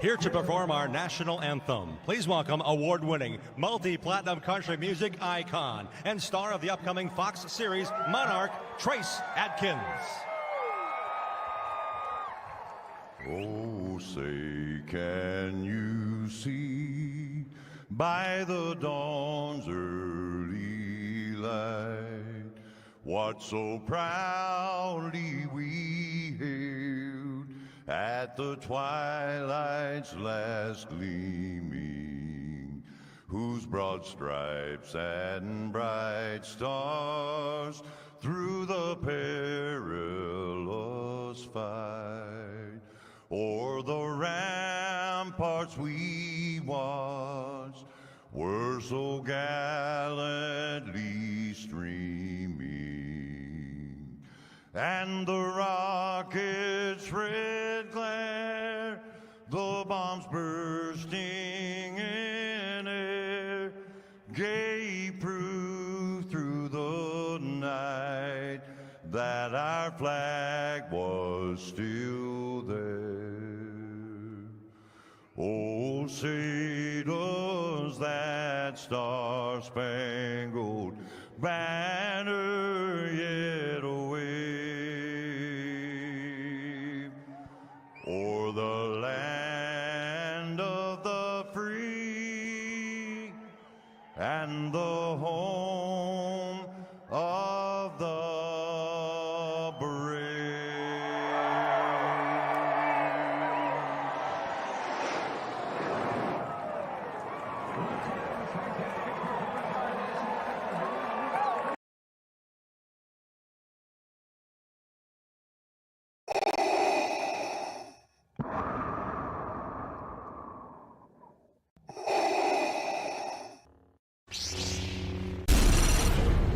Here to perform our national anthem, please welcome award-winning, multi-platinum country music icon and star of the upcoming Fox series Monarch, Trace Adkins. Oh, say, can you see by the dawn's early light what so proudly we hailed at the twilight's last gleaming, whose broad stripes and bright stars through the perilous fight o'er the ramparts we watched were so gallantly streaming, and the rocket's red glare, the bombs bursting in air, gave proof through the night that our flag was still there. Oh, say does that star-spangled banner yet wave o'er the land of the free and the home of the brave.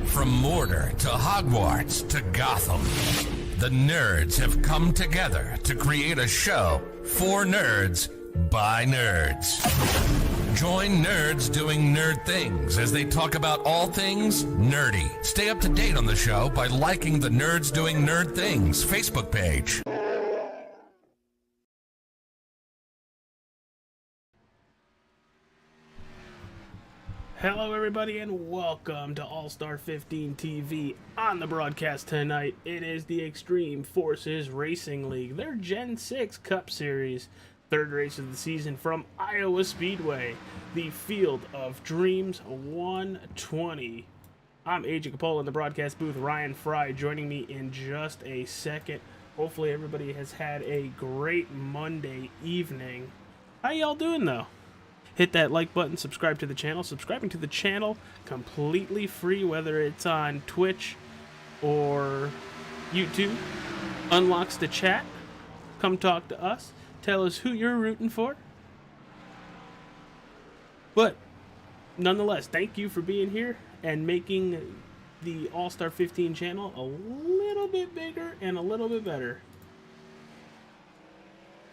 From Mordor to Hogwarts to Gotham, the nerds have come together to create a show for nerds by nerds. Join nerds doing nerd things as they talk about all things nerdy. Stay up to date on the show by liking the Nerds Doing Nerd Things Facebook page. Hello everybody and welcome to All-Star 15 TV. On the broadcast tonight, it is the Extreme Forces Racing League, their Gen 6 Cup Series, third race of the season from Iowa Speedway, the Field of Dreams 120. I'm AJ Capola in the broadcast booth, Ryan Fry joining me in just a second. Hopefully everybody has had a great Monday evening. How y'all doing though? Hit that like button, subscribe to the channel. Subscribing to the channel, completely free, whether it's on Twitch or YouTube. Unlocks the chat. Come talk to us. Tell us who you're rooting for. But, nonetheless, thank you for being here and making the All-Star 15 channel a little bit bigger and a little bit better.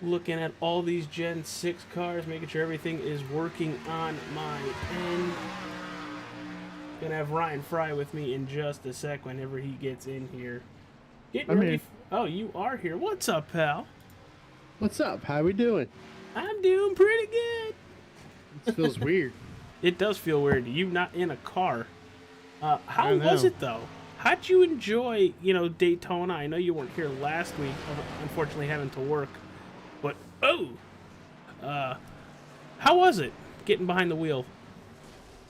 Looking at all these Gen 6 cars, making sure everything is working on my end. Gonna have Ryan Fry with me in just a sec whenever he gets in here. Getting ready. Oh, you are here. What's up, pal? What's up? How we doing? I'm doing pretty good. This feels weird. It does feel weird. You not in a car. How was it though? How'd you enjoy, Daytona? I know you weren't here last week, unfortunately having to work. But, how was it getting behind the wheel?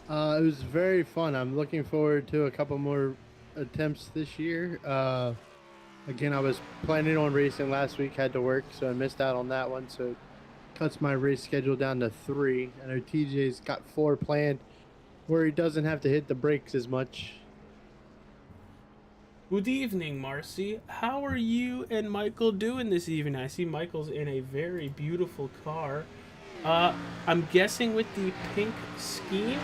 It was very fun. I'm looking forward to a couple more attempts this year. Again, I was planning on racing last week, had to work, so I missed out on that one. So it cuts my race schedule down to 3. I know TJ's got 4 planned where he doesn't have to hit the brakes as much. Good evening, Marcy. How are you and Michael doing this evening? I see Michael's in a very beautiful car. I'm guessing with the pink scheme,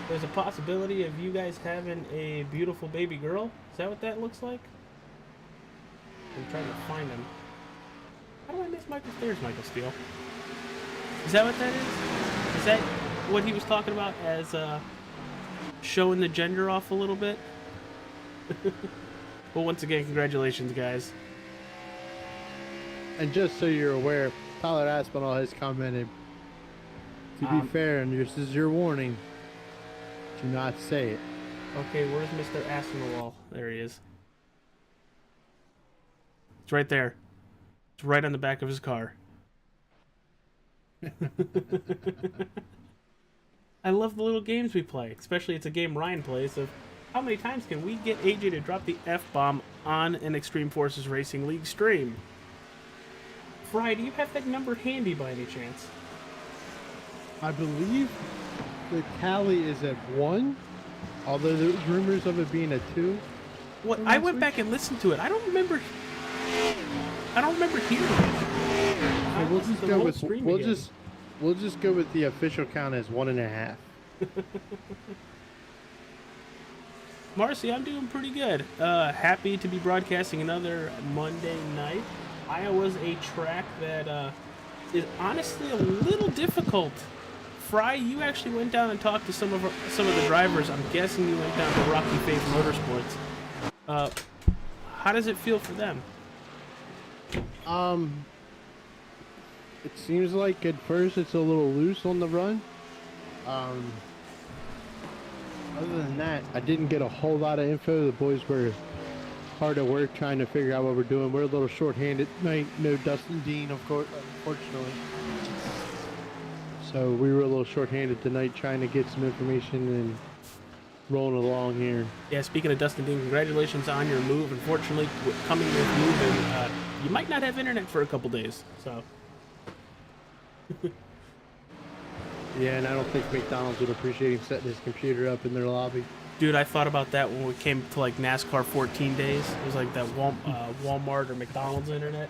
there's a possibility of you guys having a beautiful baby girl. Is that what that looks like? I'm trying to find him. How do I miss Michael? There's Michael Steele. Is that what that is? Is that what he was talking about as showing the gender off a little bit? Well, once again, congratulations, guys. And just so you're aware, Tyler Aspinall has commented, to be fair, and this is your warning, do not say it. Okay, where's Mr. Aspinall? There he is. It's right there. It's right on the back of his car. I love the little games we play, especially it's a game Ryan plays of how many times can we get AJ to drop the F-bomb on an Extreme Forces Racing League stream? Fry, do you have that number handy by any chance? I believe the tally is at 1, although there's rumors of it being a 2. What? I went back and listened to it. I don't remember hearing it. So we'll just go with the official count as 1.5. Marcy, I'm doing pretty good. Happy to be broadcasting another Monday night. Iowa's a track that is honestly a little difficult. Fry, you actually went down and talked to some of the drivers. I'm guessing you went down to Rocky Faith Motorsports. How does it feel for them? It seems like at first it's a little loose on the run. Other than that, I didn't get a whole lot of info. The boys were hard at work trying to figure out what we're doing. We're a little short-handed tonight. No Dustin Dean, of course, unfortunately. So we were a little short-handed tonight trying to get some information and rolling along here. Yeah, speaking of Dustin Dean, congratulations on your move. Unfortunately, coming with moving, you might not have internet for a couple days, so... Yeah, and I don't think McDonald's would appreciate him setting his computer up in their lobby. Dude, I thought about that when we came to like NASCAR 14 days. It was like that Walmart or McDonald's internet.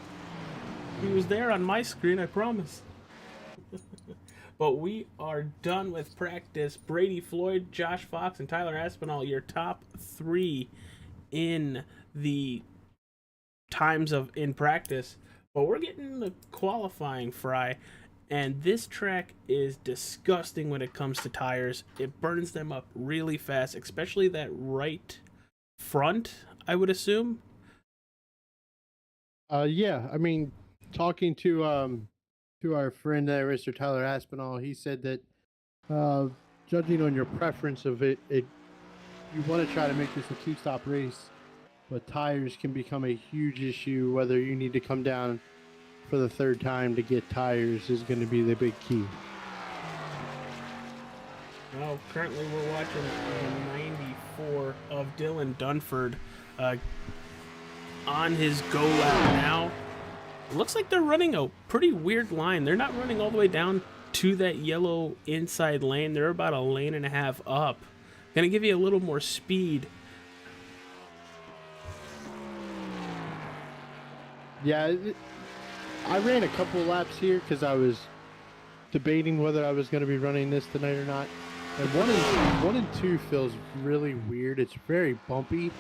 He was there on my screen, I promise. But we are done with practice. Brady Floyd, Josh Fox, and Tyler Aspinall, your top 3 in the times in practice. But we're getting the qualifying, Fry. And this track is disgusting when it comes to tires. It burns them up really fast, especially that right front, I would assume. Yeah, I mean, talking to our friend there, Mr. Tyler Aspinall, he said that judging on your preference of it, you want to try to make this a 2-stop race, but tires can become a huge issue. Whether you need to come down for the 3rd time to get tires is going to be the big key. Well, currently we're watching the 94 of Dylan Dunford on his go lap now. It looks like they're running a pretty weird line. They're not running all the way down to that yellow inside lane. They're about a lane and a half up. Gonna give you a little more speed. Yeah, I ran a couple laps here because I was debating whether I was going to be running this tonight or not. And 1 and 2 feels really weird. It's very bumpy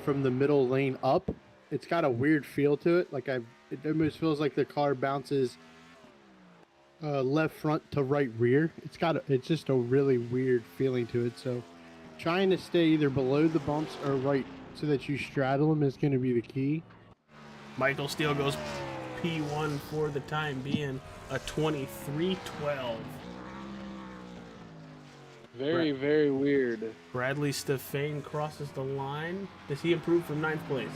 from the middle lane up. It's got a weird feel to it. Like it almost feels like the car bounces left front to right rear. It's just a really weird feeling to it. So trying to stay either below the bumps or right so that you straddle them is going to be the key. Michael Steele goes P1 for the time being, a 23-12. Very weird. Bradley Stefane crosses the line. Does he improve from 9th place?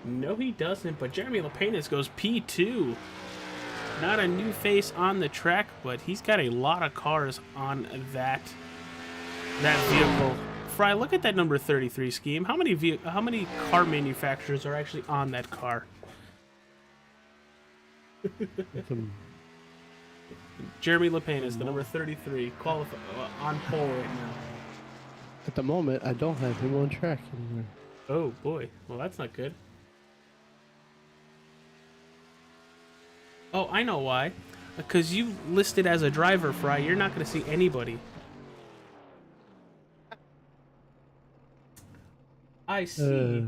No, he doesn't, but Jeremy Lapenas goes P2. Not a new face on the track, but he's got a lot of cars on that vehicle. Fry, look at that number 33 scheme. How many car manufacturers are actually on that car? Jeremy Lapenas, the number 33, on pole right now. At the moment, I don't have him on track anymore. Oh boy, well that's not good. Oh, I know why. Because you listed as a driver, Fry. You're not going to see anybody. I see.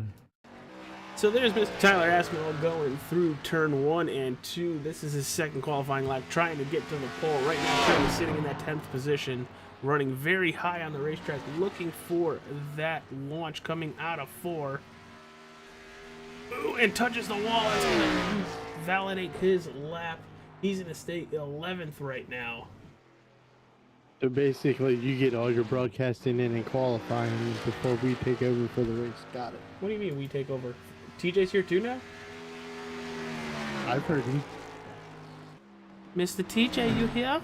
So there's Mr. Tyler Aspinall going through turn 1 and 2. This is his 2nd qualifying lap, trying to get to the pole. Right now, currently sitting in that 10th position, running very high on the racetrack, looking for that launch coming out of 4. Ooh, and touches the wall. It's going to validate his lap. He's going to stay 11th right now. So basically, you get all your broadcasting in and qualifying before we take over for the race. Got it. What do you mean we take over? TJ's here too now? I've heard you. Mr. TJ, you here?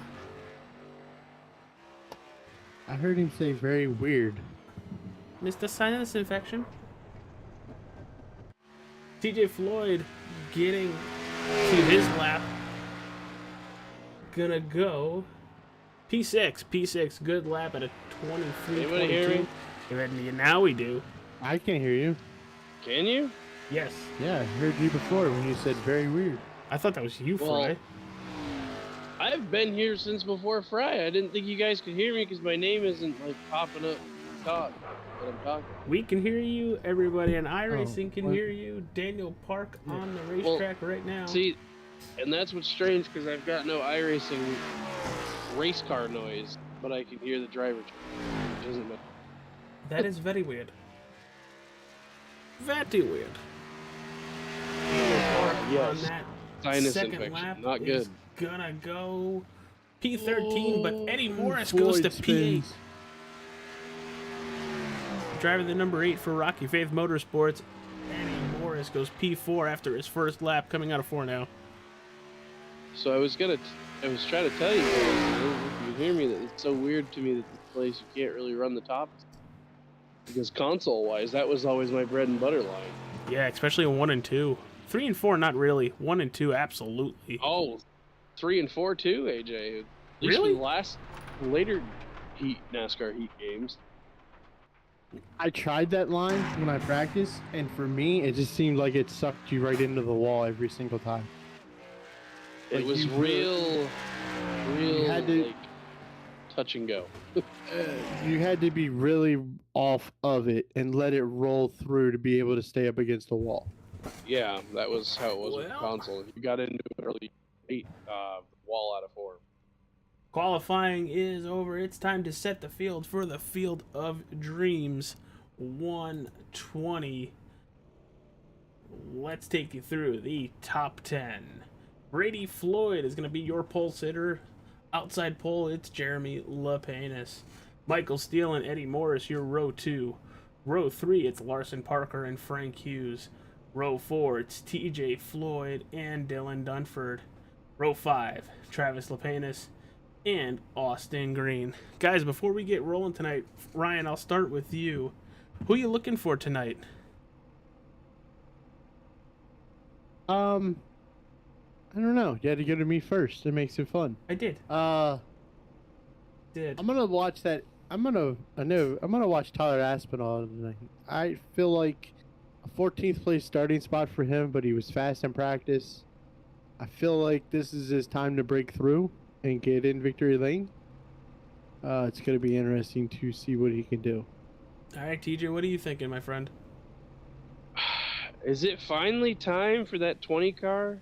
I heard him say very weird. Mr. Sinus Infection? TJ Floyd getting to his lap. Gonna go P6, good lap at a 23.22. Now we do. I can hear you. Can you? Yes. Yeah, I heard you before when you said very weird. I thought that was you, Well, Fry. I've been here since before Fry. I didn't think you guys could hear me because my name isn't like popping up to talk when I'm talking. We can hear you. Everybody in iRacing can what? hear you. Daniel Park on the racetrack right now. See, and that's what's strange because I've got no iRacing race car noise, but I can hear the driver. Which isn't much. That is very weird. Very weird. Yes. On that Sinus second infection. lap Not is good. gonna go P13, but Eddie Morris Floyd goes to spins. P8. Driving the number 8 for Rocky Faith Motorsports, Eddie Morris goes P4 after his first lap, coming out of 4 now. So I was trying to tell you guys, you hear me, that it's so weird to me that this place you can't really run the top. Because console-wise, that was always my bread and butter line. Yeah, especially in 1 and 2. 3 and 4, not really. 1 and 2, absolutely. Oh, 3 and 4 too, AJ. At least Really? for the last later NASCAR heat games. I tried that line when I practiced, and for me, it just seemed like it sucked you right into the wall every single time. It Like was you real had to- like touch and go. You had to be really off of it and let it roll through to be able to stay up against the wall. Yeah, that was how it was with the Well. console. If you got into it early, 8 wall out of 4. Qualifying is over. It's time to set the field for the Field of Dreams 120. Let's take you through the top 10. Brady Floyd is going to be your pole sitter. Outside pole, it's Jeremy LaPenis. Michael Steele and Eddie Morris, your row 2. Row 3, it's Larson Parker and Frank Hughes. Row 4, it's TJ Floyd and Dylan Dunford. Row 5, Travis LaPenis and Austin Green. Guys, before we get rolling tonight, Ryan, I'll start with you. Who are you looking for tonight? I don't know. You had to go to me first. It makes it fun. I did. I'm gonna watch that. I'm gonna watch Tyler Aspinall tonight. I feel like a 14th place starting spot for him, but he was fast in practice. I feel like this is his time to break through and get in victory lane. It's gonna be interesting to see what he can do. All right, TJ, what are you thinking, my friend? Is it finally time for that 20 car?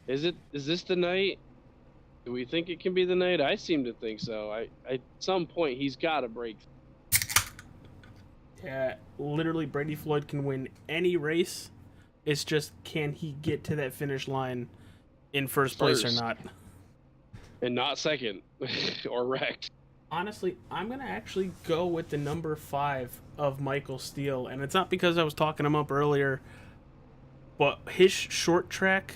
Is this the night? Do we think it can be the night? I seem to think so. At some point he's got to break. Yeah, literally, Brady Floyd can win any race. It's just, can he get to that finish line in first place or not? And not second or wrecked. Honestly, I'm going to actually go with the number 5 of Michael Steele. And it's not because I was talking him up earlier, but his short track,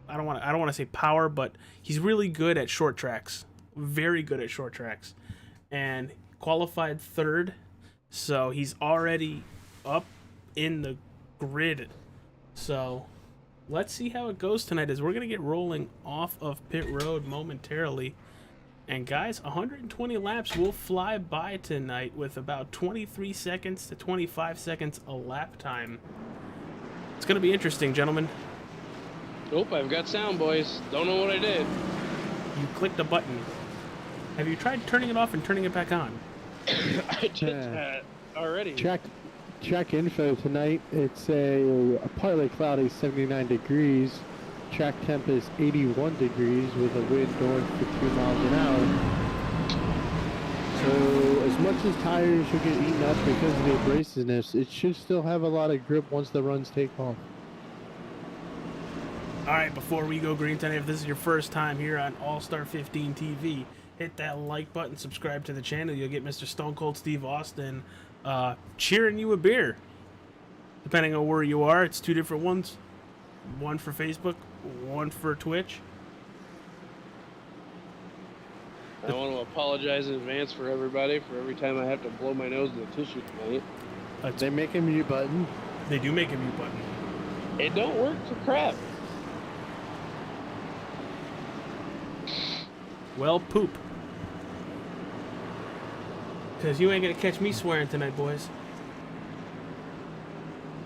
I don't want to say power, but he's really good at short tracks. Very good at short tracks. And qualified 3rd, so he's already up in the grid. So let's see how it goes tonight as we're going to get rolling off of pit road momentarily. And guys, 120 laps will fly by tonight with about 23 seconds to 25 seconds a lap time. It's going to be interesting, gentlemen. Nope, I've got sound, boys. Don't know what I did. You clicked a button. Have you tried turning it off and turning it back on? I did that already. Track info tonight. It's a partly cloudy 79 degrees. Track temp is 81 degrees with a wind north for 2 miles an hour. So as much as tires should get eaten up because of the abrasiveness, it should still have a lot of grip once the runs take off. All right, before we go green tonight, if this is your first time here on All-Star 15 TV, hit that like button, subscribe to the channel. You'll get Mr. Stone Cold Steve Austin cheering you a beer. Depending on where you are, it's two different ones. One for Facebook, one for Twitch. I want to apologize in advance for everybody for every time I have to blow my nose with a tissue tonight. They make a mute button. They do make a mute button. It don't work for crap. Well, poop. Because you ain't going to catch me swearing tonight, boys.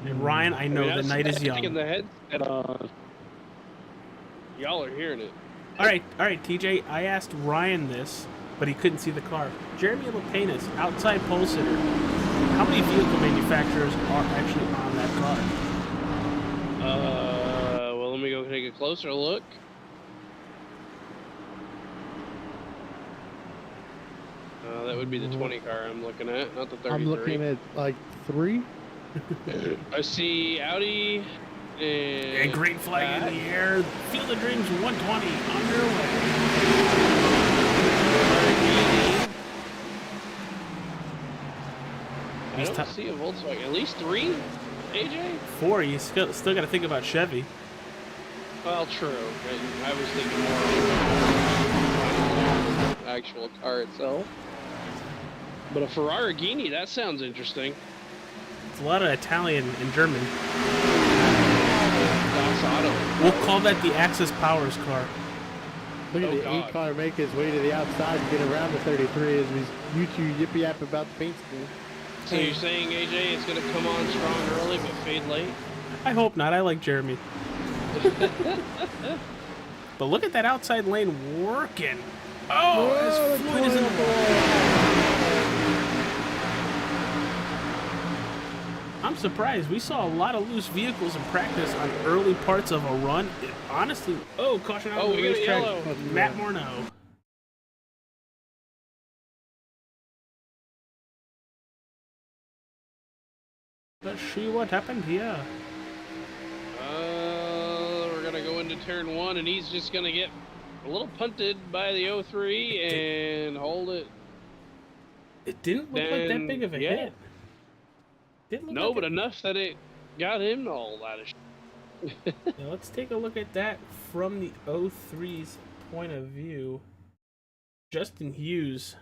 And Ryan, I know the night is young. The headset on. Y'all are hearing it. All right, TJ, I asked Ryan this, but he couldn't see the car. Jeremy Lapenas, outside pole sitter. How many vehicle manufacturers are actually on that car? Well, let me go take a closer look. That would be the 20 car I'm looking at, not the 33. I'm looking at like 3. I see Audi And green flag in the air. Field of Dreams 120 underway. I don't see a Volkswagen. At least 3, AJ? 4. You still got to think about Chevy. Well, true. I was thinking more of the actual car itself. But a Ferrari, that sounds interesting. It's a lot of Italian and German. Das Auto. We'll call that the Axis Powers car. Look at the 8 car make his way to the outside and get around the 33 as we YouTube yippee yap about the paint scheme. So you're saying, AJ, it's going to come on strong early but fade late? I hope not. I like Jeremy. But look at that outside lane working. Oh, his foot is in the ball. I'm surprised. We saw a lot of loose vehicles in practice on early parts of a run. Honestly, caution out on the racetrack. Matt Morneau. Let's see what happened here. We're going to go into turn 1, and he's just going to get a little punted by the 03 and hold it. It didn't look like that big of a hit. No, but enough that it got him all that of shit. Now let's take a look at that from the 03's point of view. Justin Hughes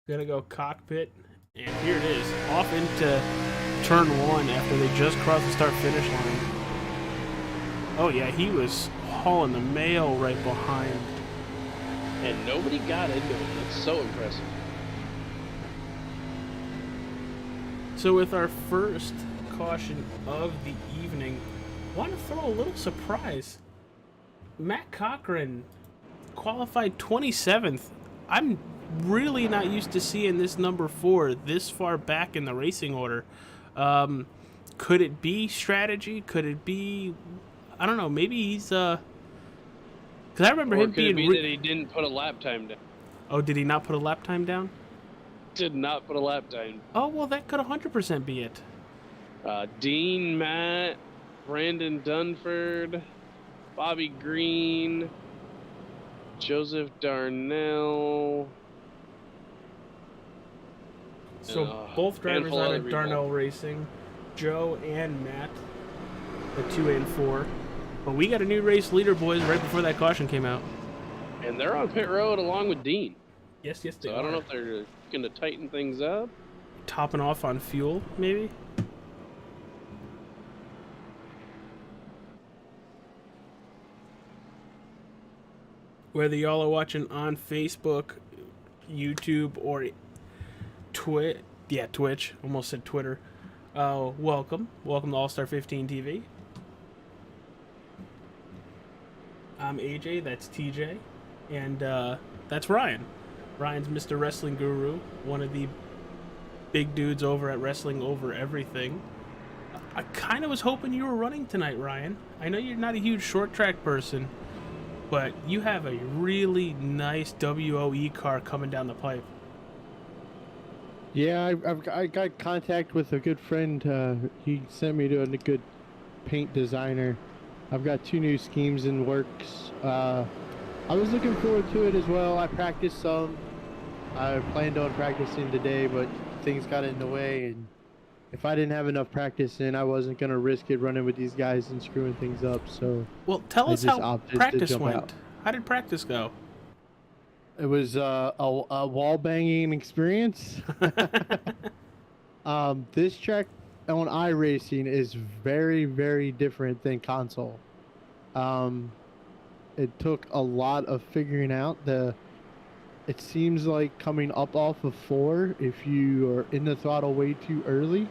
gonna go cockpit, and here it is, off into turn 1 after they just crossed the start-finish line. Oh yeah, he was hauling the mail right behind. And nobody got into it. That's so impressive. So with our first caution of the evening, I want to throw a little surprise. Matt Cochran qualified 27th. I'm really not used to seeing this number 4 this far back in the racing order. Could it be strategy? Could it be... I don't know, maybe he's... Because I remember him being... Could it be that he didn't put a lap time down? Oh, did he not put a lap time down? Did not put a lap time. Oh, well, that could 100% be it. Dean Matt, Brandon Dunford, Bobby Green, Joseph Darnell. So both drivers out of Darnell Racing, Joe and Matt, the 2 and 4. But we got a new race leader, boys, right before that caution came out. And they're on pit road along with Dean. Yes, they so are. I don't know if they're going to tighten things up. Topping off on fuel, maybe? Whether y'all are watching on Facebook, YouTube, or Twitch. Almost said Twitter. Welcome to All-Star 15 TV. I'm AJ, that's TJ, and that's Ryan. Ryan's Mr. Wrestling Guru, one of the big dudes over at Wrestling Over Everything. I kind of was hoping you were running tonight, Ryan. I know you're not a huge short track person, but you have a really nice WOE car coming down the pipe. Yeah, I got contact with a good friend. He sent me to a good paint designer. I've got 2 new schemes in works. I was looking forward to it as well. I practiced some. I planned on practicing today, but things got in the way, and if I didn't have enough practice in, I wasn't going to risk it running with these guys and screwing things up. So Well, tell I us just how opted to practice jump went. out. How did practice go? It was a wall banging experience. This track on iRacing is very, very different than console. It took a lot of figuring out. It seems like coming up off of 4, if you are in the throttle way too early,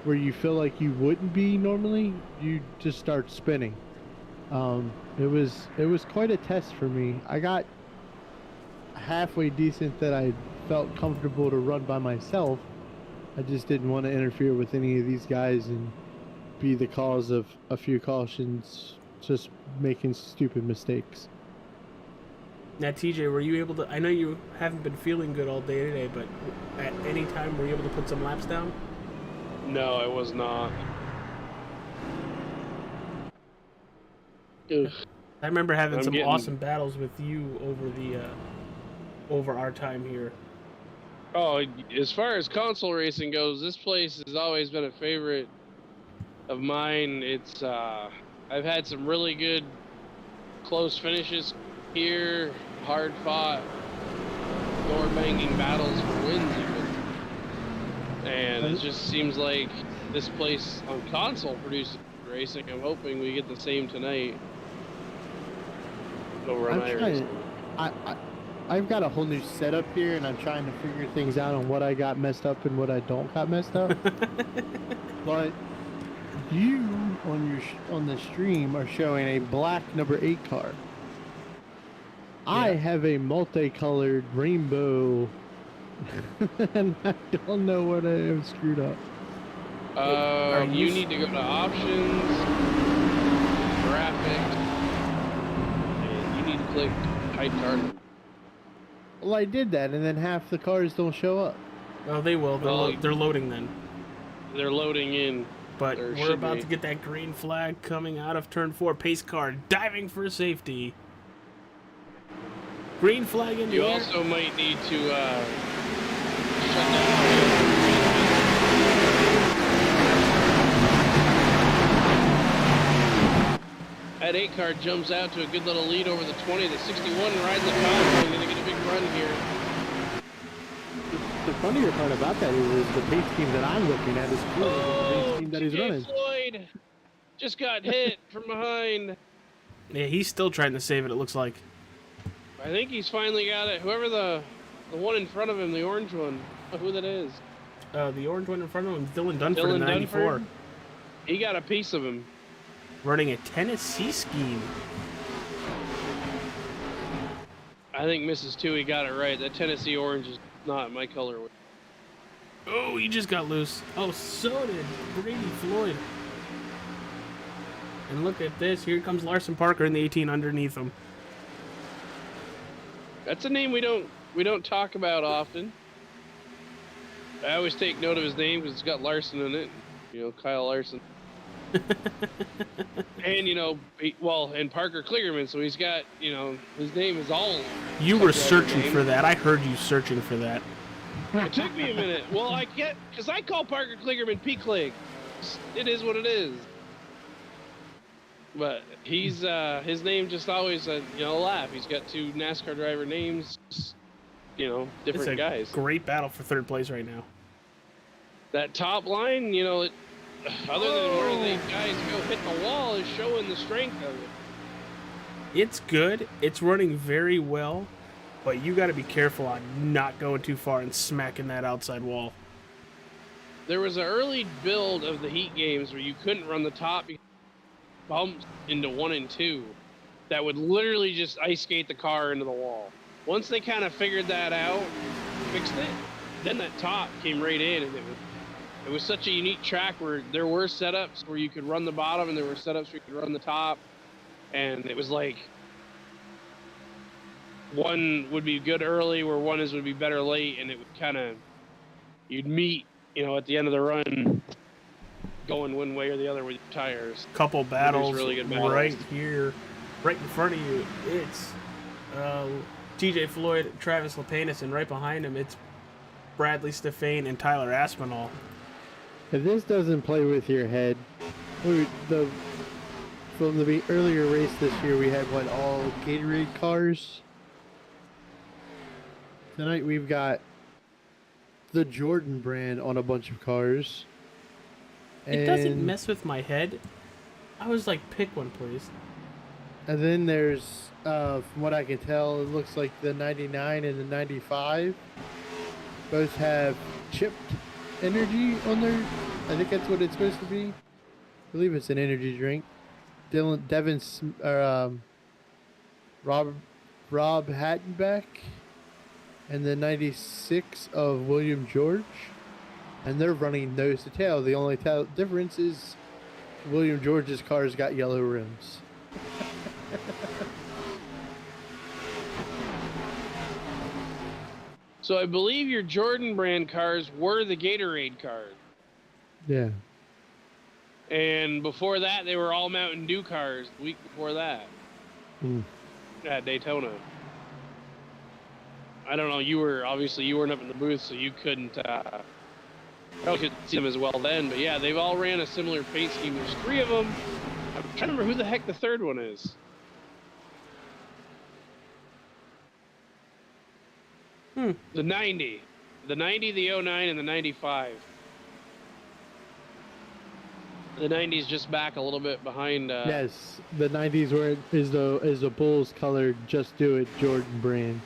where you feel like you wouldn't be normally, you just start spinning. It was quite a test for me. I got halfway decent that I felt comfortable to run by myself. I just didn't want to interfere with any of these guys and be the cause of a few cautions, just making stupid mistakes. Now, TJ, were you able to? I know you haven't been feeling good all day today, but at any time were you able to put some laps down? No, I was not. Ugh. I remember having I'm some getting- awesome battles with you over our time here. Oh, as far as console racing goes, this place has always been a favorite of mine. It's I've had some really good close finishes here, hard fought, door banging battles for wins even. And it just seems like this place on console produces racing. I'm hoping we get the same tonight over on iRacing. I've got a whole new setup here, and I'm trying to figure things out on what I got messed up and what I don't got messed up. But you on the stream are showing a black number 8 car. I have a multicolored rainbow, and I don't know what I have screwed up. You need to go to options, graphics, and you need to click hide card. Well, I did that, and then half the cars don't show up. Oh, they will. They're loading then. They're loading in. But Or we're should about be. to get that green flag coming out of turn 4. Pace car diving for safety. Green flag in the You air. also might need to shut down. That 8 car jumps out to a good little lead over the 20. The 61 rides the top. We're going to get a big run here. The funnier part about that is the pace scheme that I'm looking at is cooler than the pace scheme that he's TJ running. Floyd just got hit from behind. Yeah, he's still trying to save it, it looks like. I think he's finally got it. Whoever the one in front of him, the orange one, who that is. The orange one in front of him, Dylan Dunford Dylan in the 94. Dunford? He got a piece of him. Running a Tennessee scheme. I think Mrs. Tui got it right. That Tennessee orange is not my color. Oh, he just got loose. Oh, so did Brady Floyd. And look at this. Here comes Larson Parker in the 18 underneath him. That's a name we don't talk about often. I always take note of his name because it's got Larson in it. You know, Kyle Larson. And and Parker Kligerman. So he's got, his name is all. You were searching for that. I heard you searching for that. It took me a minute. Well, because I call Parker Kligerman P. Klig. It is what it is. But he's his name just always a laugh. He's got 2 NASCAR driver names, different It's a guys. great battle for third place right now. That top line, other than where the guys go hit the wall, is showing the strength of it. It's good. It's running very well, but you got to be careful on not going too far and smacking that outside wall. There was an early build of the Heat games where you couldn't run the top because bumps into 1 and 2 that would literally just ice skate the car into the wall. Once they kind of figured that out, fixed it, then that top came right in, and it was such a unique track where there were setups where you could run the bottom and there were setups where you could run the top, and it was like one would be good early where one would be better late, and it would kind of you'd meet, at the end of the run, going one way or the other with your tires. Couple battles, really good battles right here, right in front of you. It's TJ Floyd, Travis Lapinus, and right behind him, it's Bradley Stefane and Tyler Aspinall. If this doesn't play with your head, from the earlier race this year, we had all Gatorade cars. Tonight we've got the Jordan brand on a bunch of cars. It doesn't mess with my head. I was like, pick one, please. And then there's, from what I can tell, it looks like the 99 and the 95 both have chipped energy on their. I think that's what it's supposed to be. I believe it's an energy drink. Rob Hattenbeck and the 96 of William George, and they're running nose to tail. The only difference is William George's car's got yellow rims. So I believe your Jordan brand cars were the Gatorade cars. Yeah. And before that, they were all Mountain Dew cars the week before that. At Daytona. I don't know, you weren't up in the booth, so you couldn't see them as well then. But yeah, they've all ran a similar paint scheme. There's 3 of them. I'm trying to remember who the heck the third one is. The 90. The 90, the 09, and the 95. The 90's just back a little bit behind. Yes, the 90's where it is the Bulls colored Just Do It Jordan brand.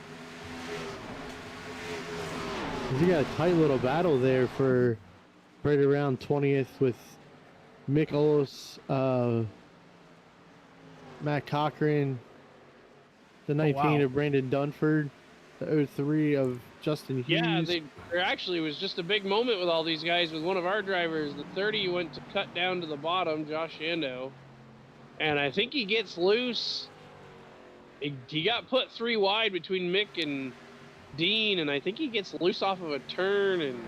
You got a tight little battle there for right around 20th with Michaels, Matt Cochran, the 19 of Brandon Dunford, the 03 of Justin Hughes. Yeah, there actually was just a big moment with all these guys. With one of our drivers, the 30 went to cut down to the bottom, Josh Shando, and I think he gets loose. He got put 3 wide between Mick and Dean, and I think he gets loose off of a turn and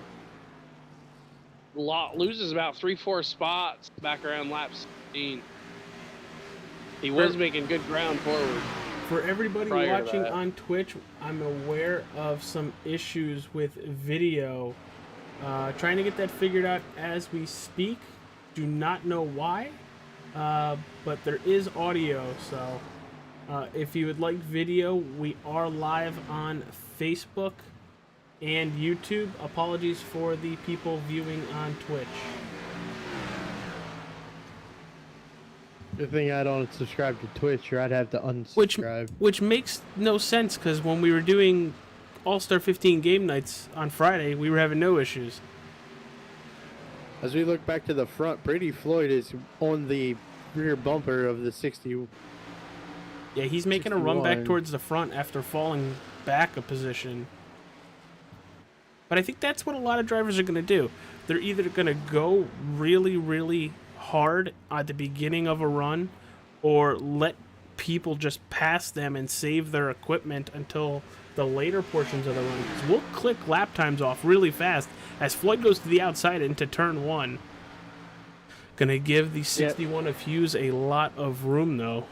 loses about 3-4 spots back around lap 16. He was making good ground forward. For everybody watching on Twitch, I'm aware of some issues with video. Trying to get that figured out as we speak. Do not know why, but there is audio. So if you would like video, we are live on Facebook and YouTube. Apologies for the people viewing on Twitch. Good thing I don't subscribe to Twitch, or I'd have to unsubscribe. Which makes no sense, because when we were doing All-Star 15 game nights on Friday, we were having no issues. As we look back to the front, Brady Floyd is on the rear bumper of the 60. Yeah, he's making 61. A run back towards the front after falling back a position. But I think that's what a lot of drivers are going to do. They're either going to go really, really hard at the beginning of a run, or let people just pass them and save their equipment until the later portions of the run. We'll click lap times off really fast as Floyd goes to the outside into turn 1. Gonna give the 61 of Hughes a lot of room, though.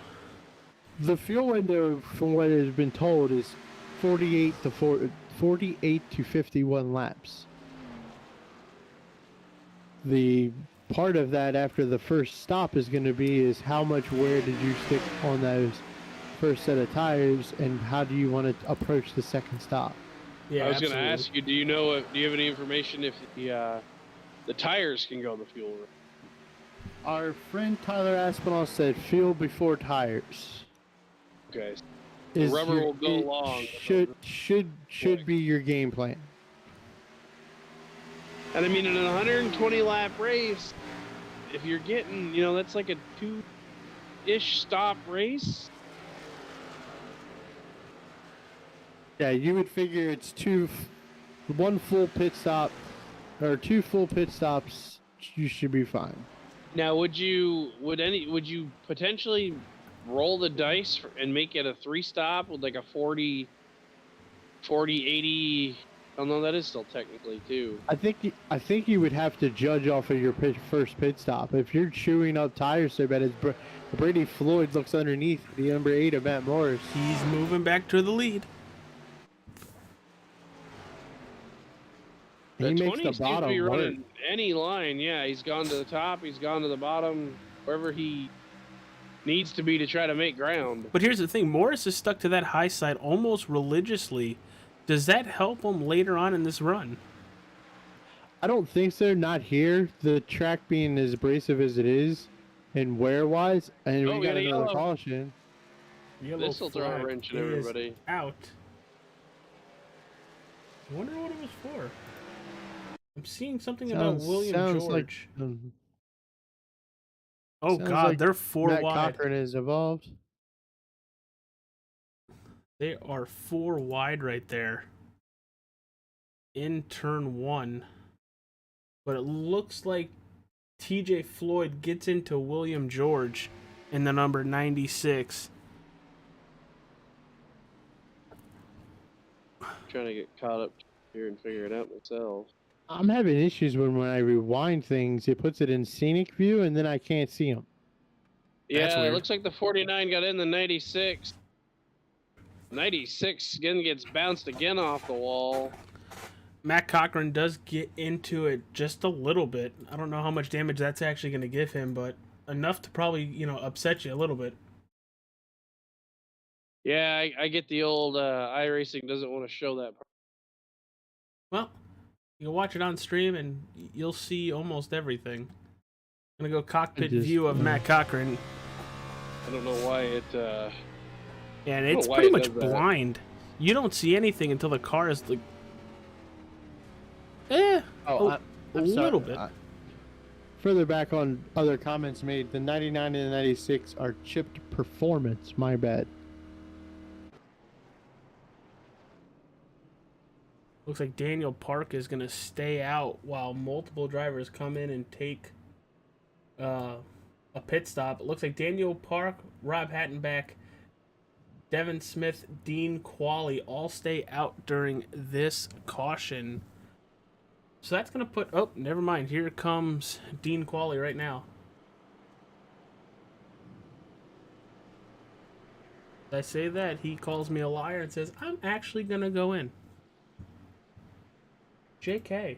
The fuel window, from what has been told, is 48 to 51 laps. The part of that after the first stop is going to be is how much wear did you stick on those first set of tires, and how do you want to approach the second stop? Yeah, I was going to ask you, do you have any information if the tires can go the fuel room? Our friend Tyler Aspinall said fuel before tires. Okay. The rubber will go long. Should be your game plan. And I mean, in a 120 lap race, if you're getting, that's like a 2-ish stop race. Yeah, you would figure it's 1 full pit stop, or 2 full pit stops. You should be fine. Now, would you potentially roll the dice and make it a 3-stop with like a 40, 80 Oh no, that is still technically too. I think you would have to judge off of your first pit stop. If you're chewing up tires so bad, as Brady Floyd looks underneath the number 8 of Matt Morris. He's moving back to the lead. He makes 20 the seems to bottom be work. running any line. Yeah, he's gone to the top. He's gone to the bottom. Wherever he needs to be to try to make ground. But here's the thing. Morris is stuck to that high side almost religiously. Does that help him later on in this run? I don't think so. Not here. The track being as abrasive as it is, and wear-wise, and Oh, we got a another yellow. caution. Yellow This will throw a flag wrench in is everybody. Out. I wonder what it was for. I'm seeing something about William sounds George. Like, Oh sounds God, like they're 4 Matt wide. Cochran has evolved. They are 4 wide right there. In turn 1. But it looks like TJ Floyd gets into William George in the number 96. Trying to get caught up here and figure it out myself. I'm having issues when I rewind things. It puts it in scenic view, and then I can't see them. That's Yeah, it weird. looks like the 49 got in the 96. 96 again gets bounced again off the wall. Matt Cochran does get into it just a little bit. I don't know how much damage that's actually going to give him, but enough to probably, upset you a little bit. Yeah, I get the old iRacing doesn't want to show that part. Well, you can watch it on stream and you'll see almost everything. I'm going to go cockpit view of Matt Cochran. I don't know why it... And I don't it's know why pretty it much does that. blind. You don't see anything until the car is like... I'm a little bit. Further back on other comments made, the 99 and the 96 are chipped performance. My bad. Looks like Daniel Park is going to stay out while multiple drivers come in and take a pit stop. It looks like Daniel Park, Rob Hattenback, Devin Smith, Dean Qualley all stay out during this caution. So that's going to put... Oh, never mind. Here comes Dean Qualley right now. I say that, he calls me a liar and says, I'm actually going to go in. JK.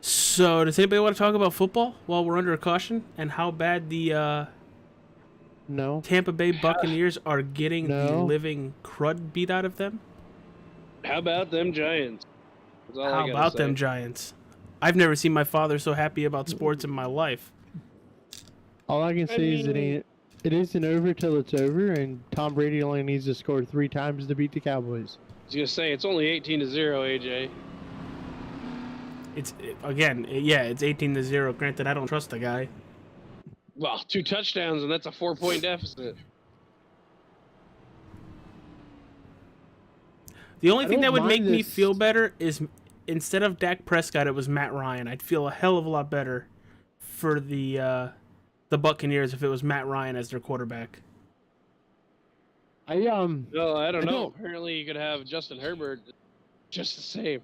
So, does anybody want to talk about football while we're under a caution and how bad the No. Tampa Bay Buccaneers are getting the No. living crud beat out of them? How about them Giants? That's all I How gotta about say. them Giants? I've never seen my father so happy about sports in my life. All I can say is it isn't over till it's over, and Tom Brady only needs to score 3 times to beat the Cowboys. I was gonna say it's only 18-0, AJ. It's 18-0. Granted, I don't trust the guy. Well, 2 touchdowns and that's a 4-point deficit. The only thing don't that would make mind me this. feel better is instead of Dak Prescott, it was Matt Ryan. I'd feel a hell of a lot better for the Buccaneers if it was Matt Ryan as their quarterback. I No, I don't know. don't- Apparently you could have Justin Herbert just the same.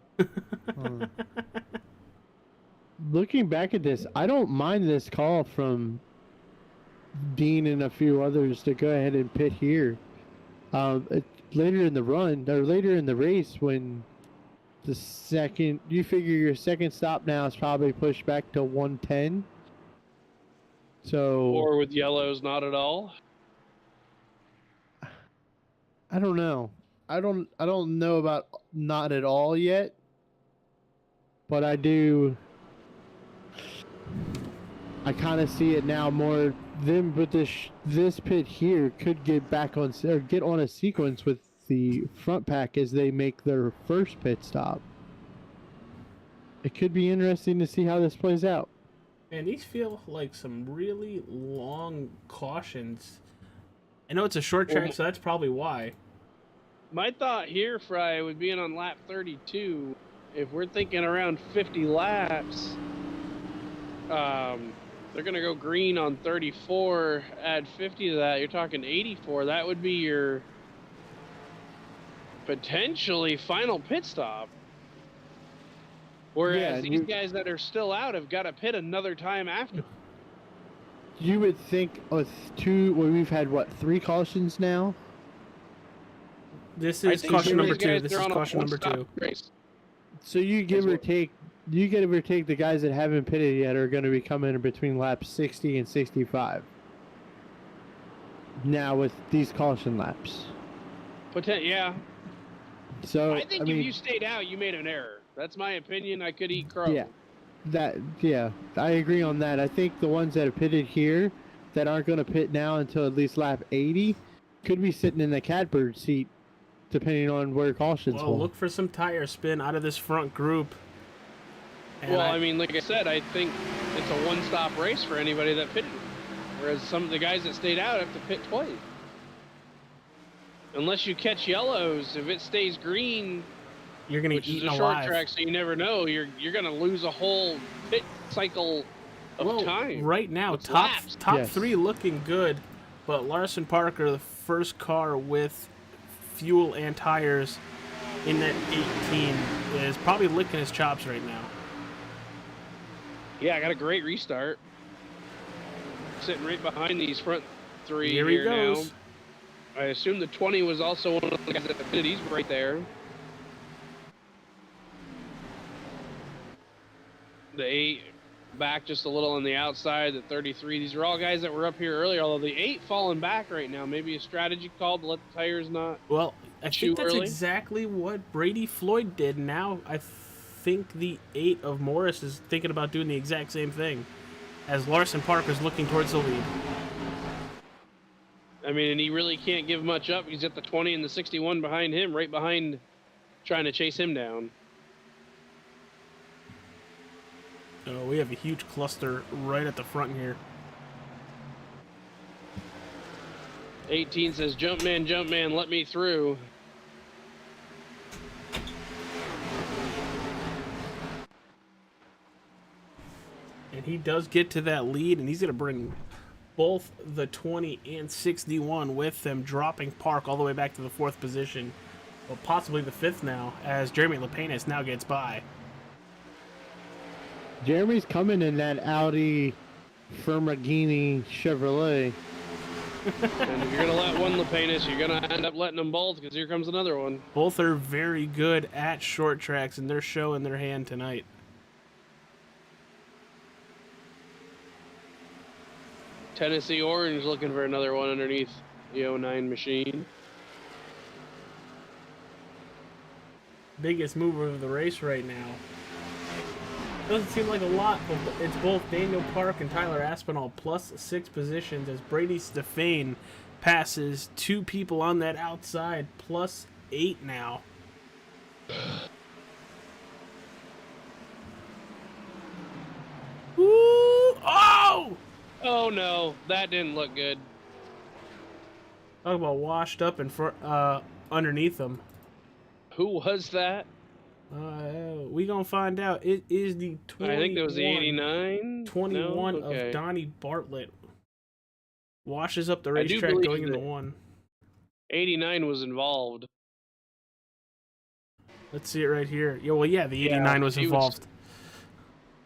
Looking back at this, I don't mind this call from Dean and a few others to go ahead and pit here. Later in the run, or later in the race, when you figure your second stop now is probably pushed back to 110. So Or with yellows, not at all. I don't know. I don't know about not at all yet, but I do. I kind of see it now more. Them with this pit here could get back on or get on a sequence with the front pack as they make their first pit stop. It could be interesting to see how this plays out. Man, these feel like some really long cautions. I know it's a short track, so that's probably why. My thought here, Fry, would be on lap 32. If we're thinking around 50 laps, they're gonna go green on 34, add 50 to that, you're talking 84. That would be your potentially final pit stop. Whereas these guys that are still out have got to pit another time after. You would think with we've had what, 3 cautions now? This is caution number 2. This is caution number 2. Race. So you give or take the guys that haven't pitted yet are going to be coming in between laps 60 and 65. Now with these caution laps. Yeah. So I think if you stayed out, you made an error. That's my opinion. I could eat crow. Yeah, I agree on that. I think the ones that have pitted here that aren't going to pit now until at least lap 80 could be sitting in the catbird seat, depending on where cautions fall. Look for some tire spin out of this front group. And I mean, like I said, I think it's a one-stop race for anybody that pitted. Whereas some of the guys that stayed out have to pit twice. Unless you catch yellows, if it stays green, you're gonna which eat is a short track, so you never know. You're gonna lose a whole pit cycle of time. Right now, top 3 looking good, but Larson Parker, the first car with fuel and tires in that 18, is probably licking his chops right now. Yeah, I got a great restart. Sitting right behind these front 3 here he goes. Now. I assume the 20 was also one of the guys that pitted. He's right there. The 8 back just a little on the outside. The 33. These are all guys that were up here earlier. Although the 8 falling back right now, maybe a strategy call to let the tires not. Well, I think that's early. exactly what Brady Floyd did. Now I think the 8 of Morris is thinking about doing the exact same thing, as Larson Parker's looking towards the lead. I mean, and he really can't give much up. He's at the 20 and the 61 behind him, right behind, trying to chase him down. Oh, we have a huge cluster right at the front here. 18 says, jump man, let me through. And he does get to that lead, and he's going to bring both the 20 and 61 with them, dropping Park all the way back to the 4th position. Well, possibly the 5th now, as Jeremy Lapinus now gets by. Jeremy's coming in that Audi Ferragini Chevrolet. And if you're going to let one Lapinus, you're going to end up letting them both, because here comes another one. Both are very good at short tracks, and they're showing their hand tonight. Tennessee Orange looking for another one underneath the 09 machine. Biggest mover of the race right now. Doesn't seem like a lot, but it's both Daniel Park and Tyler Aspinall plus 6 positions as Brady Stefane passes 2 people on that outside, plus 8 now. Ooh! Oh! Oh no, that didn't look good. Talk about washed up in front, underneath them. Who was that? We gonna find out. It is the 21. I think that was the 89. 21 no? Okay. of Donnie Bartlett. Washes up the racetrack going into 1. 89 was involved. Let's see it right here. Yeah, the 89 was involved.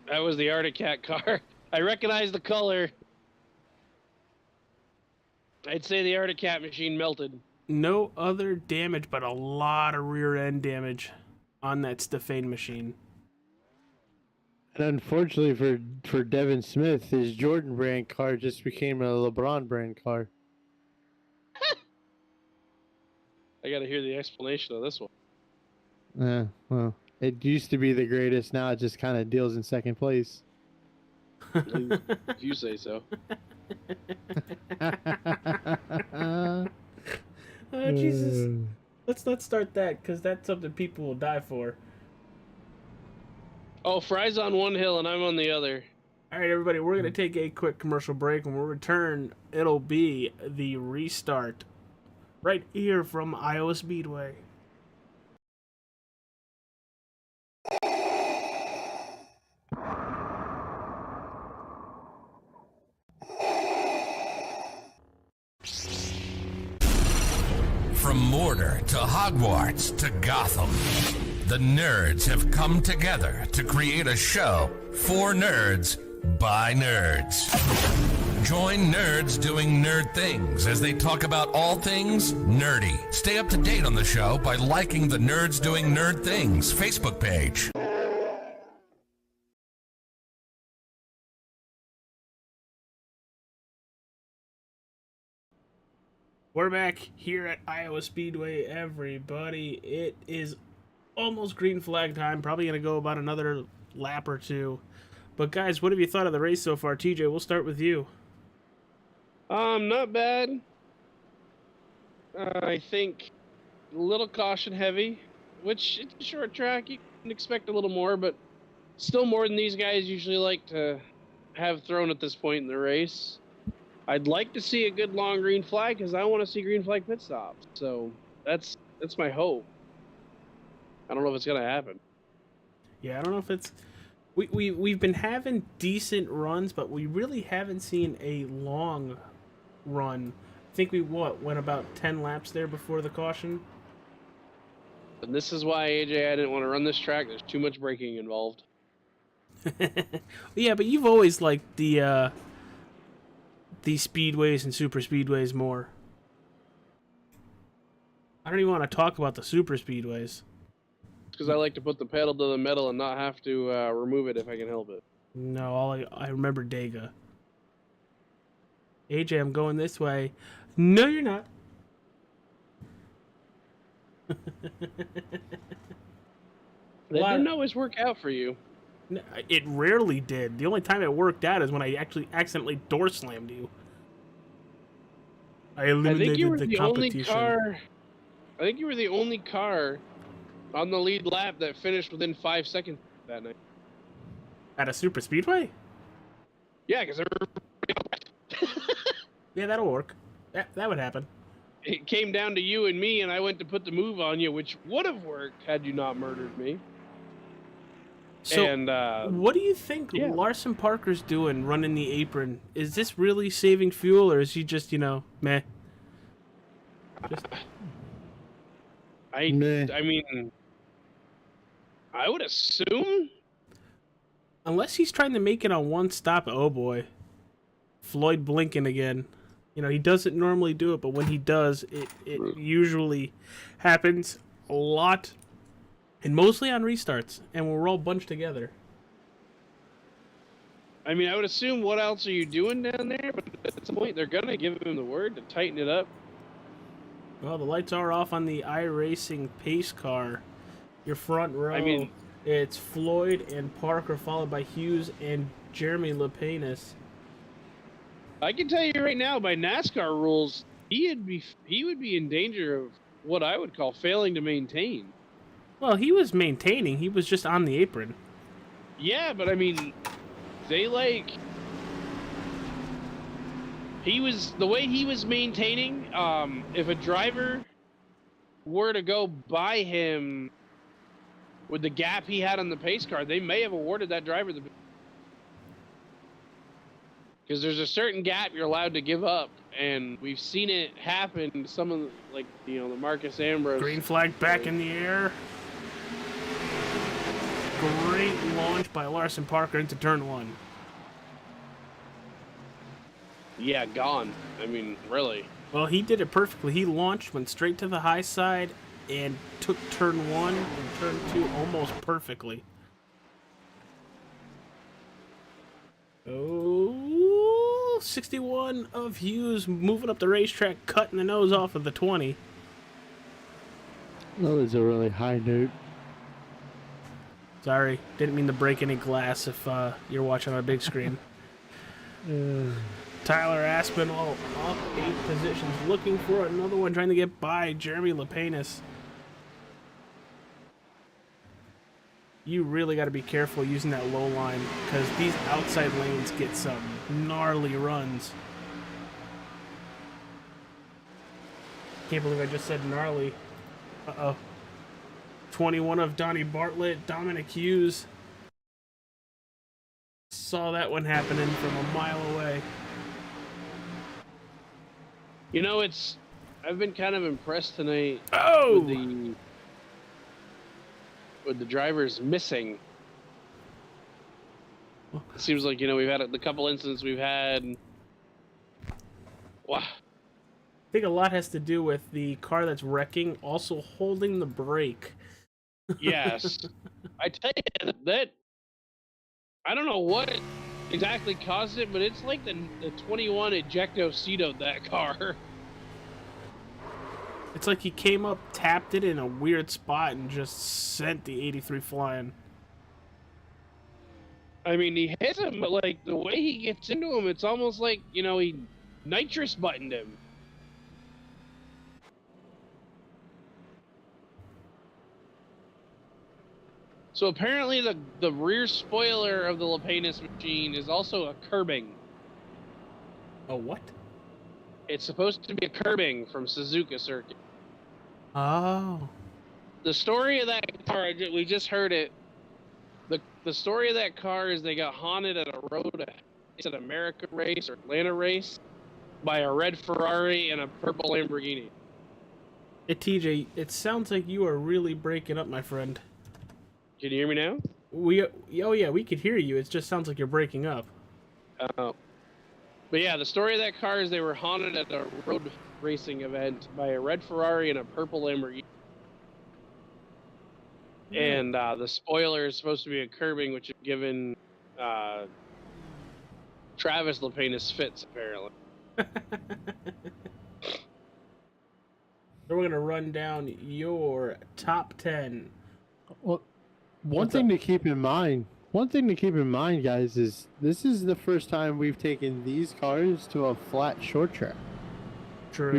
That was the Arctic Cat car. I recognize the color. I'd say the Arctic Cat machine melted. No other damage, but a lot of rear end damage on that Stefane machine. And unfortunately for Devin Smith, his Jordan brand car just became a LeBron brand car. I gotta hear the explanation of this one. Well, it used to be the greatest. Now it just kind of deals in second place. If you say so. Oh, Jesus. Let's not start that, because that's something people will die for. Oh, Fry's on one hill and I'm on the other. All right, everybody, we're going to take a quick commercial break. When we return, it'll be the restart right here from Iowa Speedway. From Mortar to Hogwarts to Gotham, the nerds have come together to create a show for nerds by nerds. Join nerds doing nerd things as they talk about all things nerdy. Stay up to date on the show by liking the Nerds Doing Nerd Things Facebook page. We're back here at Iowa Speedway, everybody. It is almost green flag time. Probably going to go about another lap or two. But guys, what have you thought of the race so far? TJ, we'll start with you. Not bad. I think a little caution heavy, which it's a short track. You can expect a little more, but still more than these guys usually like to have thrown at this point in the race. I'd like to see a good long green flag because I want to see green flag pit stops. So that's my hope. I don't know if it's gonna happen. Yeah, I don't know if it's... We've been having decent runs, but we really haven't seen a long run. I think we went about 10 laps there before the caution. And this is why, AJ, I didn't want to run this track. There's too much braking involved. Yeah, but you've always liked the speedways and super speedways more. I don't even want to talk about the super speedways. Because I like to put the pedal to the metal and not have to remove it if I can help it. No, I remember Dega. AJ, I'm going this way. No, you're not. That didn't always work out for you. It rarely did. The only time it worked out is when I actually accidentally door slammed you. I eliminated the competition. I think you were the only car on the lead lap that finished within 5 seconds that night. At a super speedway? Yeah, because Yeah, that'll work. That would happen. It came down to you and me, and I went to put the move on you, which would have worked had you not murdered me. So, and, what do you think Larson Parker's doing running the apron? Is this really saving fuel, or is he just, meh? Just... I mean, I would assume... Unless he's trying to make it on one stop. Oh, boy. Floyd blinking again. He doesn't normally do it, but when he does, it usually happens a lot. And mostly on restarts, and we're all bunched together. I mean, I would assume, what else are you doing down there? But at some point, they're going to give him the word to tighten it up. Well, the lights are off on the iRacing pace car. Your front row, I mean, it's Floyd and Parker, followed by Hughes and Jeremy Lepenis. I can tell you right now, by NASCAR rules, he would be in danger of what I would call failing to maintain. Well, he was maintaining. He was just on the apron. Yeah, but I mean, the way he was maintaining, if a driver were to go by him with the gap he had on the pace car, they may have awarded that driver the... Because there's a certain gap you're allowed to give up, and we've seen it happen. Some of the Marcus Ambrose. Green flag back in the air. Great launch by Larson Parker into turn one. Yeah, gone. I mean, really. Well, he did it perfectly. He launched, went straight to the high side, and took turn one and turn two almost perfectly. Oh, 61 of Hughes moving up the racetrack, cutting the nose off of the 20. That was a really high note. Sorry, didn't mean to break any glass if you're watching on a big screen. Tyler Aspinall up 8 positions, looking for another one, trying to get by Jeremy Lepenis. You really got to be careful using that low line, because these outside lanes get some gnarly runs. Can't believe I just said gnarly. Uh-oh. 21 of Donnie Bartlett, Dominic Hughes. Saw that one happening from a mile away. You know, it's I've been kind of impressed tonight Oh! with the drivers missing. It seems like, we've had the couple incidents we've had. Wow. I think a lot has to do with the car that's wrecking also holding the brake. Yes. I tell you that I don't know what exactly caused it, but it's like the 21 ejecto-citoed that car. It's like he came up, tapped it in a weird spot, and just sent the 83 flying. I mean, he hits him, but like the way he gets into him, it's almost like, he nitrous buttoned him. So apparently the rear spoiler of the Lapenas machine is also a curbing. Oh, what? It's supposed to be a curbing from Suzuka Circuit. Oh. The story of that car, we just heard it. The story of that car is they got haunted at a road. It's an America race or Atlanta race by a red Ferrari and a purple Lamborghini. Hey, TJ, it sounds like you are really breaking up, my friend. Can you hear me now? Oh yeah, we could hear you. It just sounds like you're breaking up. Oh. But yeah, the story of that car is they were haunted at a road racing event by a red Ferrari and a purple Lamborghini. And the spoiler is supposed to be a curbing, which has given Travis Lapenas fits, apparently. So we're going to run down your top 10. Well, one thing to keep in mind, guys, is this is the first time we've taken these cars to a flat short track. True.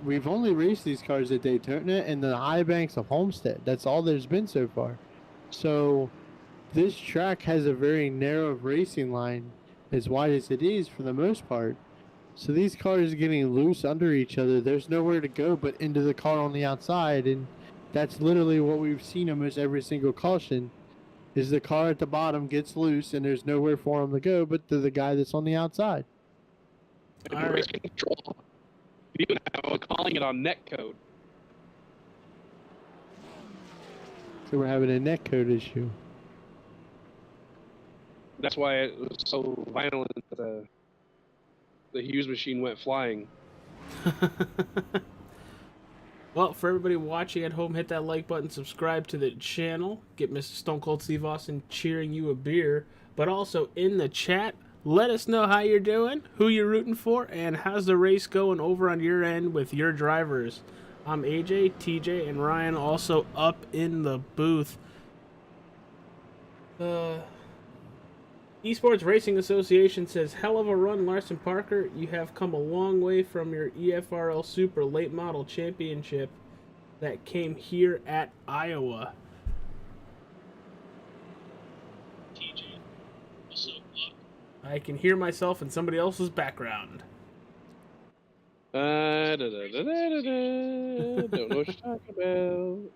We've only raced these cars at Daytona and the high banks of Homestead. That's all there's been so far. So this track has a very narrow racing line, as wide as it is for the most part. So these cars getting loose under each other, there's nowhere to go but into the car on the outside, and that's literally what we've seen almost every single caution. Is the car at the bottom gets loose and there's nowhere for him to go but to the guy that's on the outside. All right. Race control. We're calling it on netcode. So we're having a netcode issue. That's why it was so violent that the Hughes machine went flying. Well, for everybody watching at home, hit that like button, subscribe to the channel, get Mr. Stone Cold Steve Austin cheering you a beer, but also in the chat, let us know how you're doing, who you're rooting for, and how's the race going over on your end with your drivers. I'm AJ, TJ, and Ryan also up in the booth. Esports Racing Association says, hell of a run, Larson Parker. You have come a long way from your EFRL Super Late Model Championship that came here at Iowa. TJ, also up. I can hear myself in somebody else's background. Don't know what you're talking about.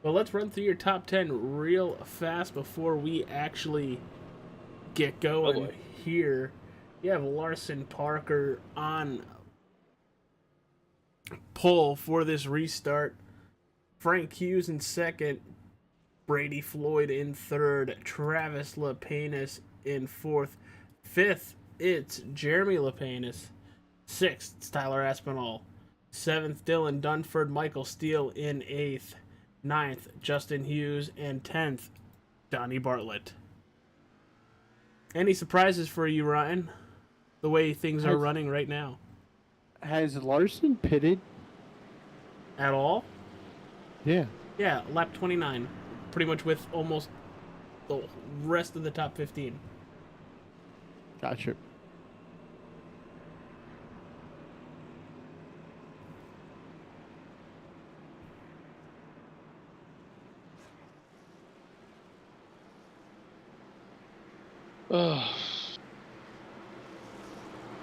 Well, let's run through your top 10 real fast before we actually get going here. You have Larson Parker on pole for this restart. Frank Hughes in second. Brady Floyd in third. Travis Lapenas in fourth. Fifth, it's Jeremy Lapenas. Sixth, it's Tyler Aspinall. Seventh, Dylan Dunford. Michael Steele in eighth. 9th, Justin Hughes, and 10th, Donnie Bartlett. Any surprises for you, Ryan? The way things are running right now. Has Larson pitted? At all? Yeah. Yeah, lap 29. Pretty much with almost the rest of the top 15. Gotcha.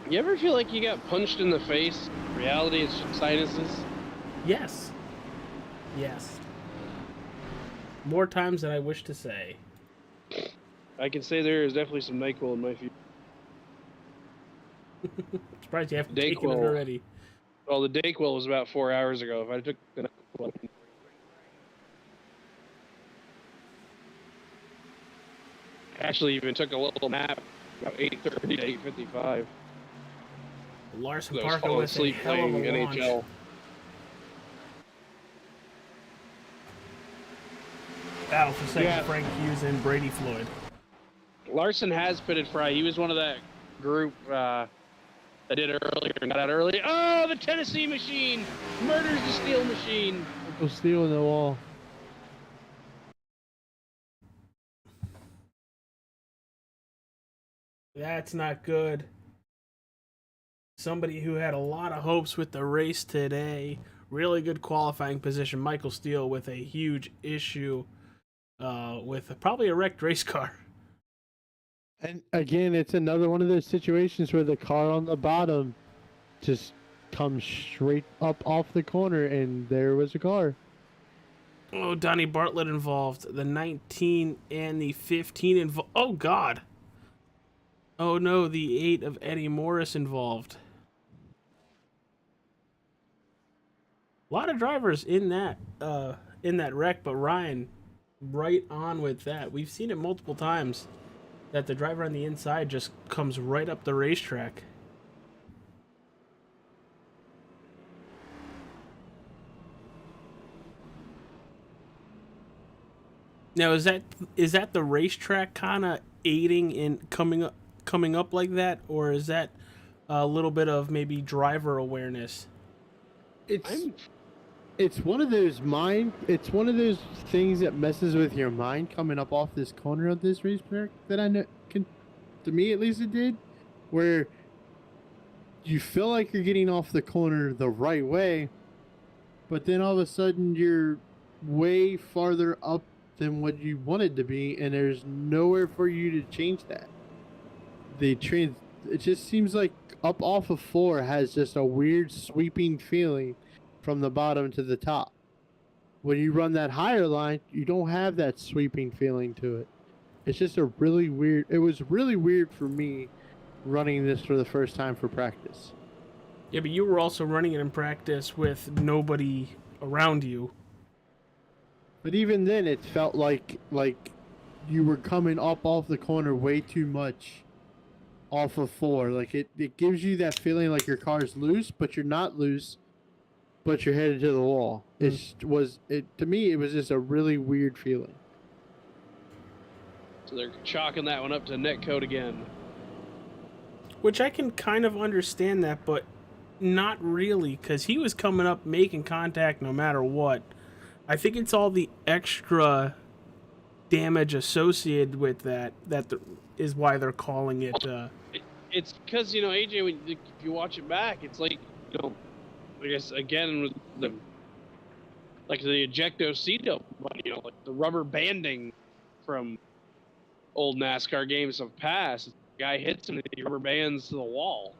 You ever feel like you got punched in the face? Reality, it's just sinuses. Yes. Yes. More times than I wish to say. I can say there is definitely some NyQuil in my future. Surprised you haven't taken it already. Well, the Dayquil was about 4 hours ago. If I took the actually even took a little nap about 8:30 to 8:55. Larson I was Parker falling with a asleep hell of playing a launch. NHL. Battle for second, Yeah. Frank Hughes and Brady Floyd. Larson has pitted Fry. He was one of that group that did it earlier and got out early. Oh, the Tennessee machine murders the steel machine. Uncle Steel in the wall. That's not good. Somebody who had a lot of hopes with the race today. Really good qualifying position. Michael Steele with a huge issue with probably a wrecked race car. And again, it's another one of those situations where the car on the bottom just comes straight up off the corner, and there was a car. Oh, Donnie Bartlett involved. The 19 and the 15 involved. Oh, God. Oh, no, the 8 of Eddie Morris involved. A lot of drivers in that wreck, but Ryan, right on with that. We've seen it multiple times that the driver on the inside just comes right up the racetrack. Now, is that the racetrack kind of aiding in coming up like that, or is that a little bit of maybe driver awareness? It's one of those things that messes with your mind coming up off this corner of this racetrack that I know to me at least it did, where you feel like you're getting off the corner the right way, but then all of a sudden you're way farther up than what you wanted to be, and there's nowhere for you to change that. It just seems like up off of 4 has just a weird sweeping feeling from the bottom to the top. When you run that higher line, you don't have that sweeping feeling to it. It's just it was really weird for me running this for the first time for practice. Yeah, but you were also running it in practice with nobody around you. But even then, it felt like you were coming up off the corner way too much off of 4. Like it gives you that feeling like your car's loose, but you're not loose, but you're headed to the wall. To me, it was just a really weird feeling. So they're chalking that one up to netcode again. Which I can kind of understand that, but not really, because he was coming up making contact no matter what. I think it's all the extra damage associated with that is why they're calling it. It's because, AJ, if you watch it back, it's like, I guess, again, with the ejectocito, like the rubber banding from old NASCAR games of past. The guy hits him and he rubber bands to the wall.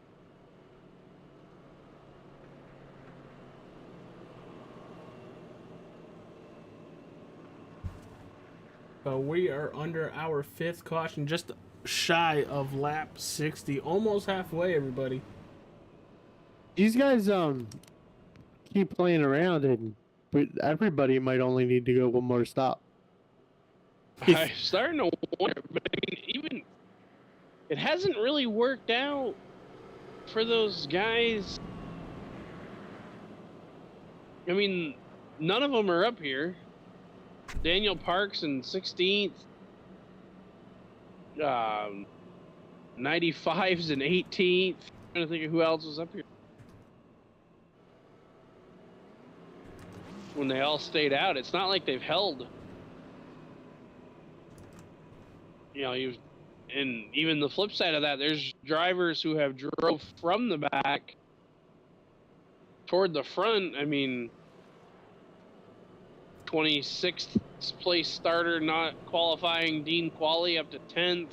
We are under our 5th caution, just shy of lap 60, almost halfway, everybody. These guys keep playing around, and everybody might only need to go one more stop. I'm starting to wonder, but even it hasn't really worked out for those guys. I mean, none of them are up here. Daniel Parks in 16th. 95's in 18th. I'm trying to think of who else was up here. When they all stayed out, it's not like they've held. And even the flip side of that, there's drivers who have drove from the back toward the front. I mean, 26th place starter not qualifying, Dean Qualley up to 10th.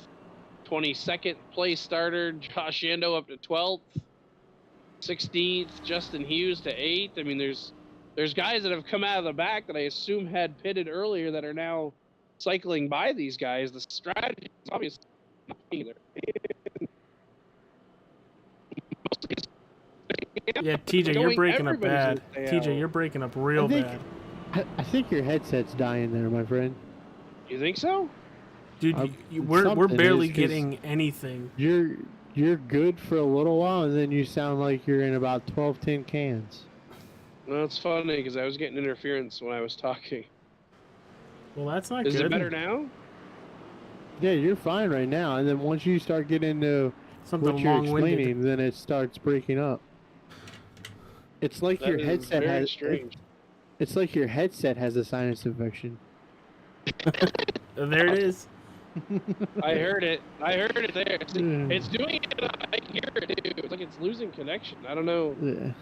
22nd place starter, Josh Yando up to 12th. 16th, Justin Hughes to 8th. I mean, there's guys that have come out of the back that I assume had pitted earlier that are now cycling by these guys. The strategy is obviously not either. Yeah, TJ, you're Knowing breaking up everybody's bad. gonna stay TJ, out. you're breaking up real bad. I think your headset's dying there, my friend. You think so? Dude, we're something barely is, 'cause getting anything. You're good for a little while, and then you sound like you're in about 12 tin cans. No, it's funny because I was getting interference when I was talking. Well, that's not Is good. it better now? Yeah, you're fine right now, and then once you start getting into Something what you're long-winded. explaining, then it starts breaking up. It's like your That is headset very has. strange. It's like your headset has a sinus infection. There it is. I heard it. I heard it there. Mm. It's doing it. I hear it too. It's like it's losing connection. I don't know. Yeah.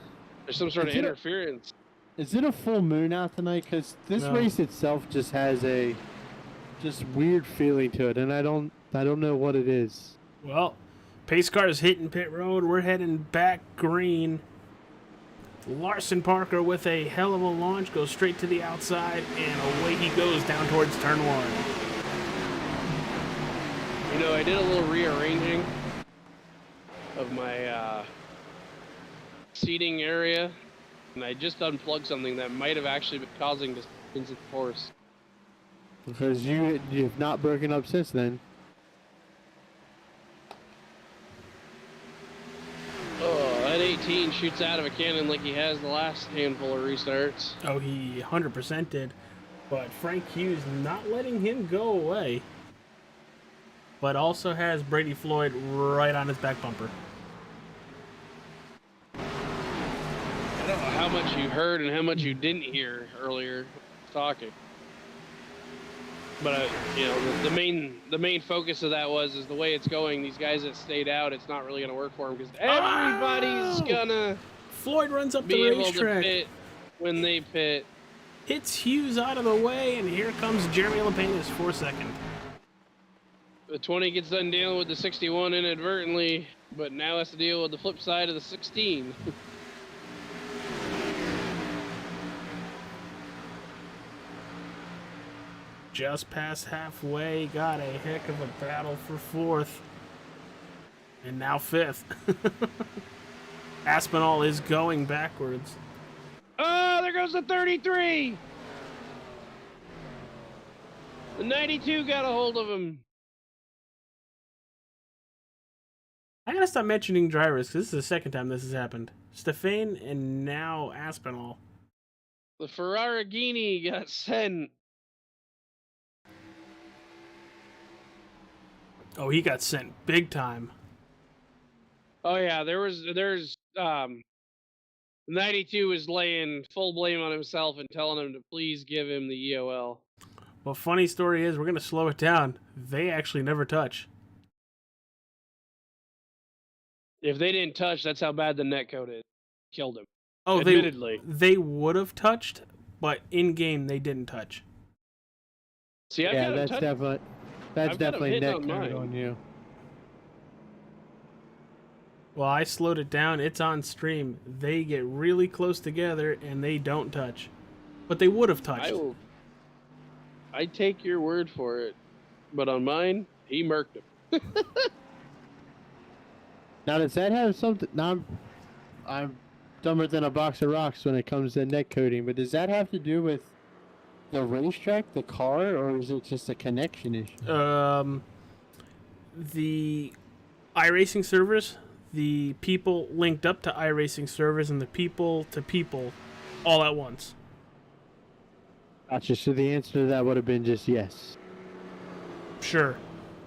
There's some sort of Is it a- interference. Is it a full moon out tonight? Because this No. race itself just has a just weird feeling to it, and I don't know what it is. Well, pace car is hitting pit road. We're heading back green. Larson Parker with a hell of a launch goes straight to the outside, and away he goes down towards turn one. You know, I did a little rearranging of my seating area, and I just unplugged something that might have actually been causing disturbance in the course. Because you've not broken up since then. Oh, that 18 shoots out of a cannon like he has the last handful of restarts. Oh, he 100% did. But Frank Hughes not letting him go away. But also has Brady Floyd right on his back bumper. I don't know how much you heard and how much you didn't hear earlier talking. But you know, the main focus of that is the way it's going. These guys that stayed out, it's not really going to work for them because everybody's gonna Floyd runs up be the able to racetrack, pit when they pit. hits Hughes out of the way, and here comes Jeremy Lapena for second. The 20 gets done dealing with the 61 inadvertently, but now has to deal with the flip side of the 16. Just past halfway, got a heck of a battle for fourth. And now fifth. Aspinall is going backwards. Oh, there goes the 33! The 92 got a hold of him. I gotta stop mentioning drivers, because this is the second time this has happened. Stefan and now Aspinall. The Ferraragini got sent. Oh, he got sent big time. Oh yeah, there's 92 is laying full blame on himself and telling him to please give him the EOL. Well, funny story is, we're gonna slow it down. They actually never touch. If they didn't touch, that's how bad the netcode is. Killed him. Oh, Admittedly. they would have touched, but in game they didn't touch. See, I've Yeah, got him that's touch- definitely I've got 'em hitting net on code mine. on you. Well, I slowed it down. It's on stream. They get really close together and they don't touch, but they would have touched. I take your word for it, but on mine, he murked him. Now does that have something? Now I'm dumber than a box of rocks when it comes to net coding, but does that have to do with the racetrack, the car, or is it just a connection issue? The iRacing servers, the people linked up to iRacing servers, and the people to people all at once. Gotcha. So the answer to that would have been just yes. Sure,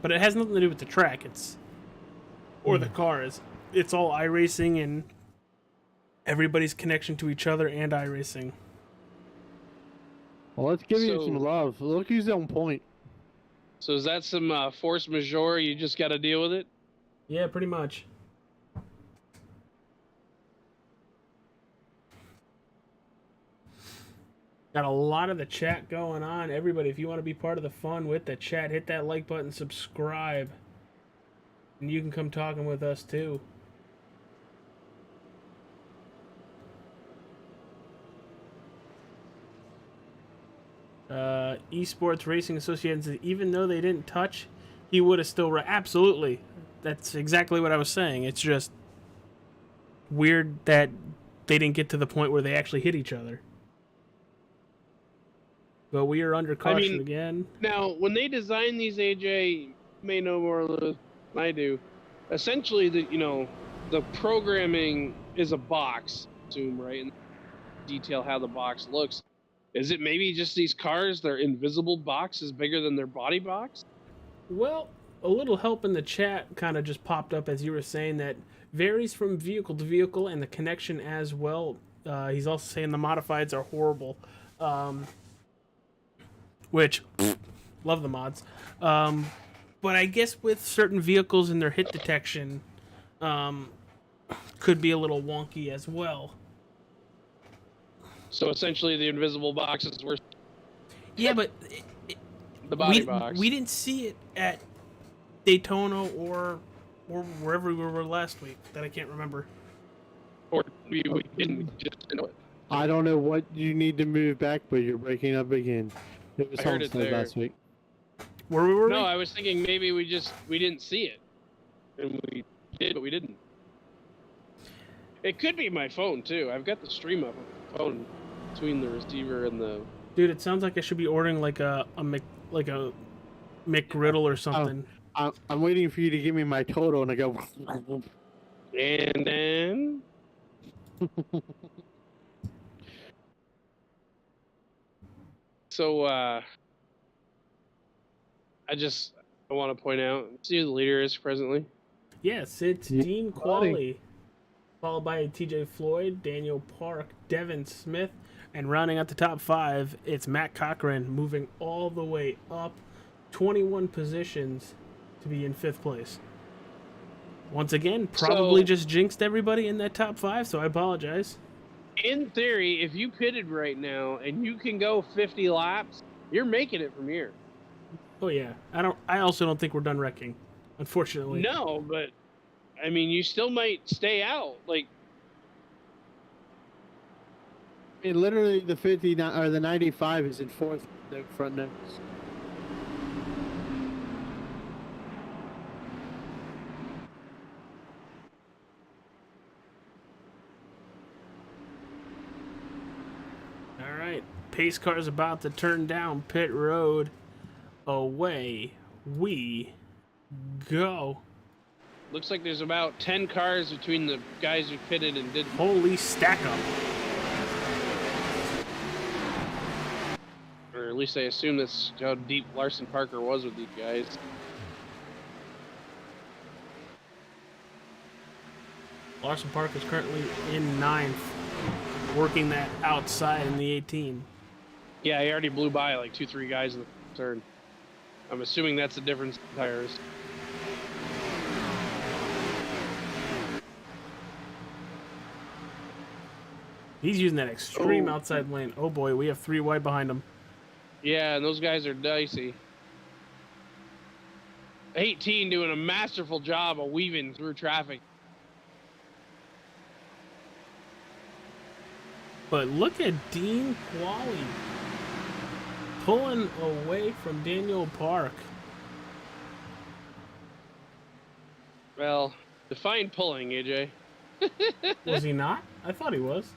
but it has nothing to do with the track. Or the cars. It's all iRacing and everybody's connection to each other and iRacing. Well, let's give you So- some love. Look who's on point. So is that some force majeure? You just got to deal with it? Yeah, pretty much. Got a lot of the chat going on. Everybody, if you want to be part of the fun with the chat, hit that like button, subscribe. And you can come talking with us too. Esports Racing Association says even though they didn't touch, he would have still absolutely. That's exactly what I was saying. It's just weird that they didn't get to the point where they actually hit each other. But we are under caution again. Now, when they design these, AJ, you may know more than I do. Essentially, the programming is a box, assume, right? And detail how the box looks. Is it maybe just these cars, their invisible box is bigger than their body box? Well, a little help in the chat kind of just popped up as you were saying that varies from vehicle to vehicle and the connection as well. He's also saying the modifieds are horrible. Which, love the mods. But I guess with certain vehicles and their hit detection, could be a little wonky as well. So essentially the invisible box is worse. Yeah, but The body box. We didn't see it at Daytona or wherever we were last week that I can't remember. Or we didn't just know it. I don't know what you need to move back, but you're breaking up again. It was I heard it there. last week. Where were we? No, I was thinking maybe we didn't see it. And we did, but we didn't. It could be my phone too. I've got the stream up on my phone between the receiver and the. Dude, it sounds like I should be ordering like a McGriddle or something. I'm waiting for you to give me my total, and I go. And then. So, I want to point out, see who the leader is presently. Yes, it's Dean Qualley, followed by TJ Floyd, Daniel Park, Devin Smith, and rounding out the top 5, it's Matt Cochran moving all the way up 21 positions to be in 5th place. Once again, probably just jinxed everybody in that top 5, so I apologize. In theory, if you pitted right now and you can go 50 laps, you're making it from here. Oh yeah, I also don't think we're done wrecking, unfortunately. No, but I mean, you still might stay out. Like, Literally, the 59 or the 95 is in 4th front nose. All right, pace car's about to turn down pit road. Away we go. looks like there's about 10 cars between the guys who pitted and didn't. Holy stack 'em. Or at least I assume that's how deep Larson Parker was with these guys. Larson Park is currently in 9th, working that outside in the 18. Yeah, he already blew by like 2-3 guys in the turn. I'm assuming that's the difference in tires. He's using that extreme outside lane. Oh boy, we have 3 wide behind him. Yeah, and those guys are dicey. 18 doing a masterful job of weaving through traffic. But look at Dean Qualley pulling away from Daniel Park. Well, define pulling, AJ. Was he not? I thought he was.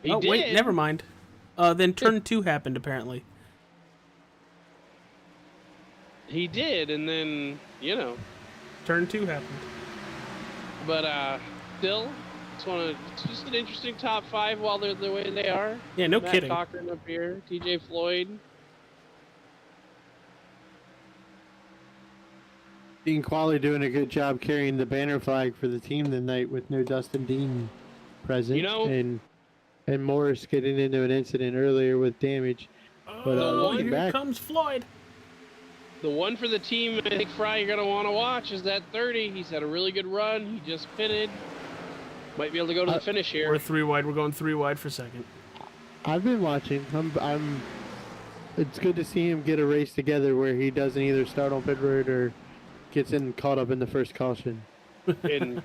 He oh, did. wait, never mind. Then turn 2 happened, apparently. He did, and then, you know. Turn 2 happened. But, still, it's just an interesting top 5 while they're the way they are. Yeah, no Matt kidding. Cochran up here, TJ Floyd. Dean Qualley doing a good job carrying the banner flag for the team tonight with no Dustin Dean present. You know, and Morris getting into an incident earlier with damage. But here comes Floyd. The one for the team, I think, Fry, you're going to want to watch is that 30. He's had a really good run. He just pitted. Might be able to go to the finish here. We're 3 wide. We're going 3 wide for second. I've been watching. It's good to see him get a race together where he doesn't either start on pit road or gets caught up in the first caution. In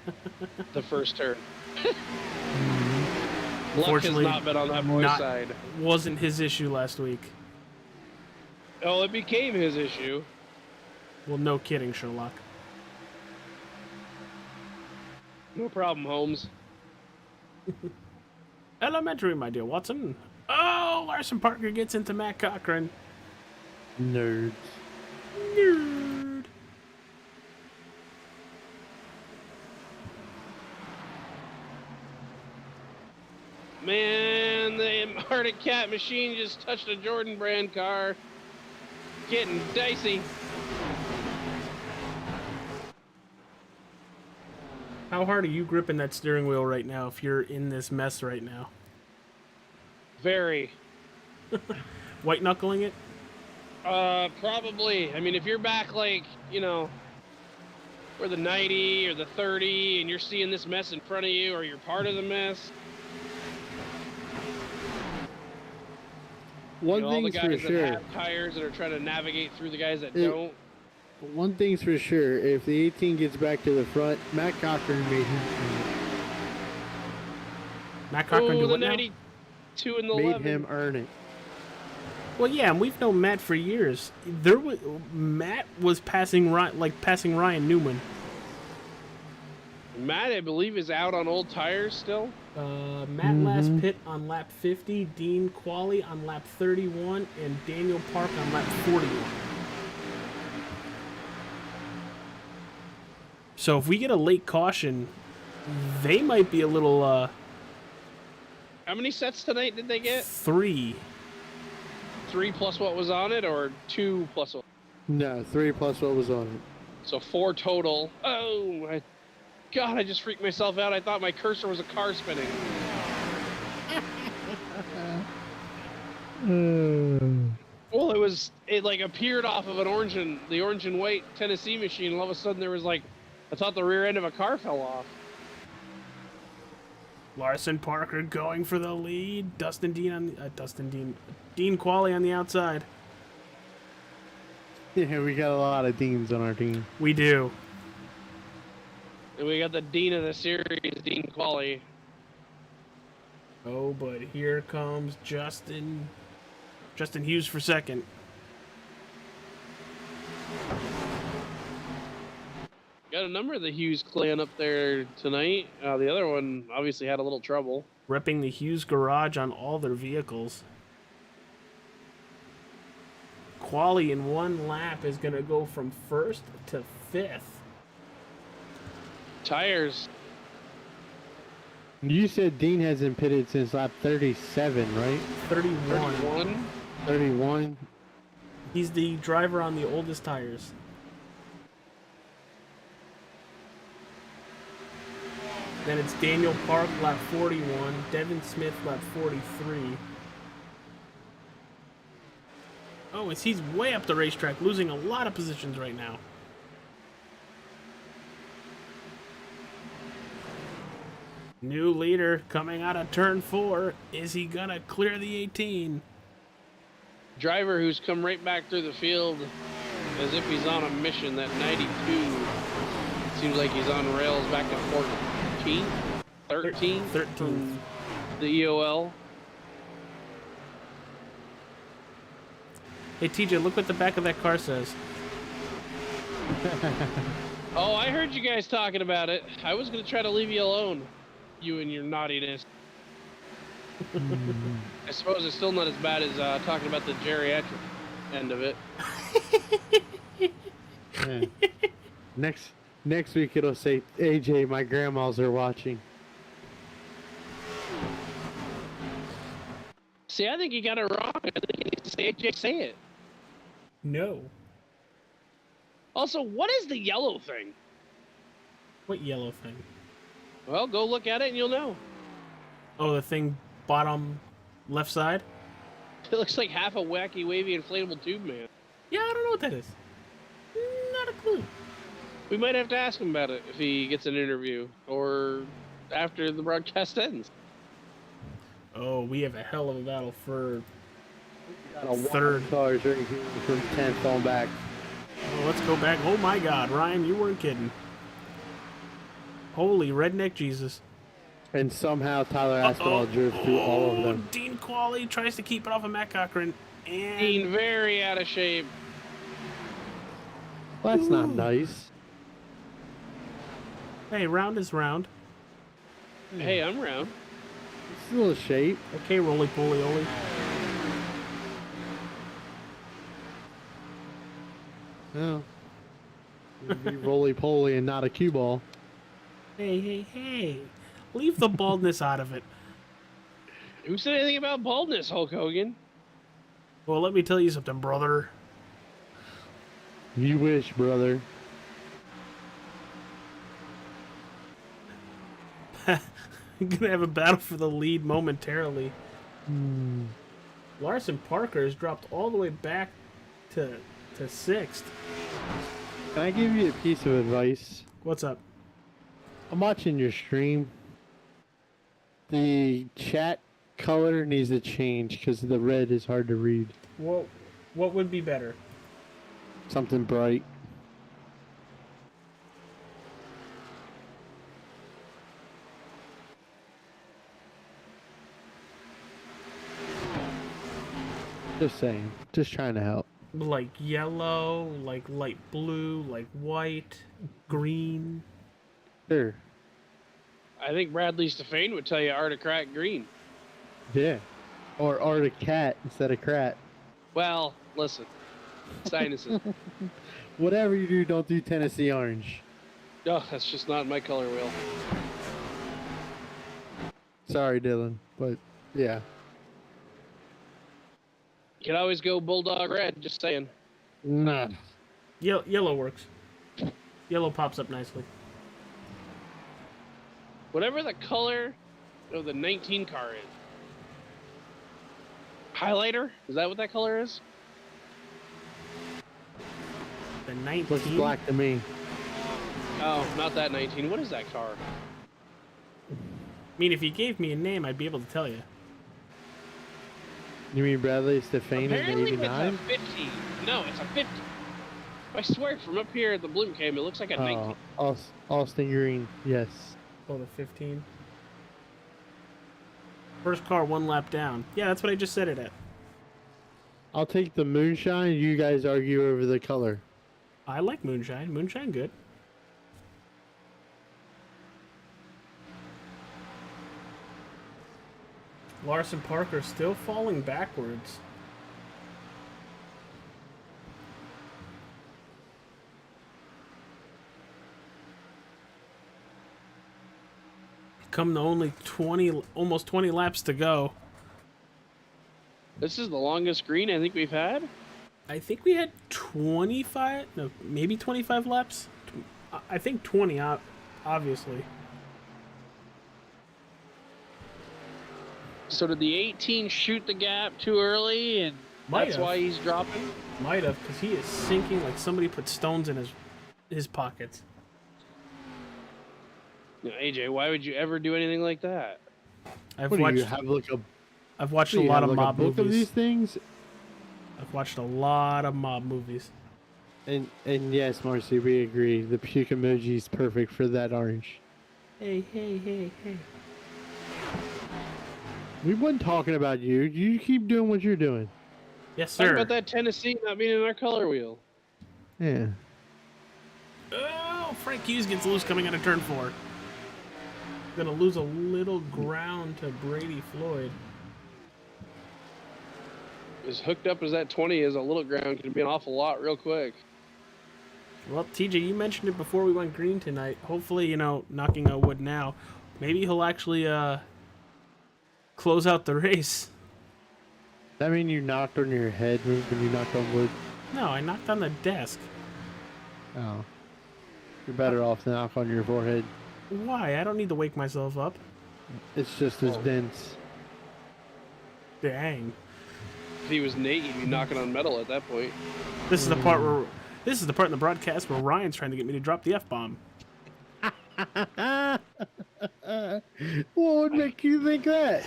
the first turn. Luck has Unfortunately, not been on that boy's side. Wasn't his issue last week. Oh, it became his issue. Well, no kidding, Sherlock. No problem, Holmes. Elementary, my dear Watson. Oh, Larson Parker gets into Matt Cochran. Nerds. Nerd. Man, the Arctic Cat machine just touched a Jordan brand car. Getting dicey. How hard are you gripping that steering wheel right now if you're in this mess right now? Very. White knuckling it? Probably. I mean, if you're back like, you know, where the 90 or the 30 and you're seeing this mess in front of you or you're part of the mess. One You know, all the thing's for guys that sure. have tires that are trying to navigate through the guys that don't. One thing's for sure. If the 18 gets back to the front, Matt Cochran made him Matt Cochran do the what now? 92 and the made 11. him earn it. Well, yeah, and we've known Matt for years. Matt was passing Ryan Newman. Matt, I believe, is out on old tires still. Matt last pit on lap 50, Dean Qualley on lap 31, and Daniel Park on lap 41. So if we get a late caution, they might be a little How many sets tonight did they get? 3. 3 plus what was on it, or 2 plus what? No, 3 plus what was on it. So 4 total. Oh, God, I just freaked myself out. I thought my cursor was a car spinning. Well, it like appeared off of the orange and white Tennessee machine, and all of a sudden there was like, I thought the rear end of a car fell off. Larson Parker going for the lead. Dean Qualley on the outside. Yeah, we got a lot of Deans on our team. We do. And we got the dean of the series, Dean Qualley. Oh, but here comes Justin Hughes for second. Got a number of the Hughes clan up there tonight. The other one obviously had a little trouble. Repping the Hughes garage on all their vehicles. Qualley in one lap is going to go from 1st to 5th. Tires. You said Dean hasn't pitted since lap 37, right? 31. 31. He's the driver on the oldest tires. Then it's Daniel Park, lap 41. Devin Smith, lap 43. Oh, he's way up the racetrack, losing a lot of positions right now. New leader coming out of turn 4. Is he gonna clear the 18? Driver who's come right back through the field as if he's on a mission. That 92 seems like he's on rails back to 14, 13, 13. The EOL. Hey TJ, look what the back of that car says. Oh, I heard you guys talking about it. I was gonna try to leave you alone, you and your naughtiness. I suppose it's still not as bad as talking about the geriatric end of it. Yeah. Next week it'll say, AJ, my grandmas are watching. See, I think you got it wrong. I think you need to say AJ, say it. No. Also, what is the yellow thing? What yellow thing? Well, go look at it and you'll know. Oh, the thing bottom left side? It looks like half a wacky, wavy, inflatable tube man. Yeah, I don't know what that is. Not a clue. We might have to ask him about it if he gets an interview or after the broadcast ends. Oh, we have a hell of a battle for Got a third. cars right here from 10th on back. Oh, let's go back. Oh my God, Ryan, you weren't kidding. Holy redneck Jesus. And somehow Tyler Aspinall drove through all of them. Dean Qualley tries to keep it off of Matt Cochran. And Dean very out of shape. Well, that's not nice. hey, round is round. Hey, I'm round. It's a little shape. Okay, roly-poly-oly. No. It'd be roly-poly and not a cue ball. Hey, hey, hey. Leave the baldness out of it. Who said anything about baldness, Hulk Hogan? Well, let me tell you something, brother. You wish, brother. I'm gonna have a battle for the lead momentarily. Larson Parker has dropped all the way back to sixth. Can I give you a piece of advice? What's up? I'm watching your stream. The chat color needs to change because the red is hard to read. Well, what would be better? Something bright. Just saying. Just trying to help. Like yellow, like light blue, like white, green. Sure. I think Bradley Stefane would tell you Articrat green. Yeah. Or Arctic cat instead of crat. Well, listen. Sinuses. Whatever you do, don't do Tennessee orange. No, that's just not my color wheel. Sorry, Dylan, but yeah. You can always go Bulldog Red, just saying. Nah. Yellow works. Yellow pops up nicely. Whatever the color of the 19 car is. Highlighter? Is that what that color is? The 19. Looks black to me. Oh, not that 19. What is that car? I mean, if you gave me a name, I'd be able to tell you. You mean Bradley Stefane in the Apparently it's 89? a 50. No, it's a 50. I swear, from up here at the Bloom cam, it looks like a 19. Austin Green, yes. Oh, the 15. First car, one lap down. Yeah, that's what I just said it at. I'll take the moonshine. You guys argue over the color. I like moonshine. Moonshine, good. Larson Parker still falling backwards. Come to only 20, almost 20 laps to go. This is the longest green I think we've had. I think we had 25, no, maybe 25 laps. I think 20, obviously. So did the 18 shoot the gap too early, and that's why he's dropping? Might have, because he is sinking like somebody put stones in his pockets. You know, AJ, why would you ever do anything like that? I've What do watched you have like a? I've watched a do you lot have, of like, mob a book movies. of these things? I've watched a lot of mob movies. And yes, Marcy, we agree. The puke emoji is perfect for that orange. Hey, hey, hey, hey. We weren't talking about you. You keep doing what you're doing. Yes, Talk sir. about that Tennessee not being in our color wheel. Yeah. Oh, Frank Hughes gets loose coming out of turn 4. Gonna lose a little ground to Brady Floyd. As hooked up as that 20 is, a little ground can be an awful lot real quick. Well, TJ, you mentioned it before we went green tonight. Hopefully, you know, knocking on wood now, maybe he'll actually close out the race. That mean you knocked on your head when you knocked on wood? No, I knocked on the desk. Oh. You're better off to knock on your forehead. Why? I don't need to wake myself up. It's just as dense. Dang. If he was Nate, he'd be knocking on metal at that point. This is the part where this is the part in the broadcast where Ryan's trying to get me to drop the F-bomb. What would make you think that?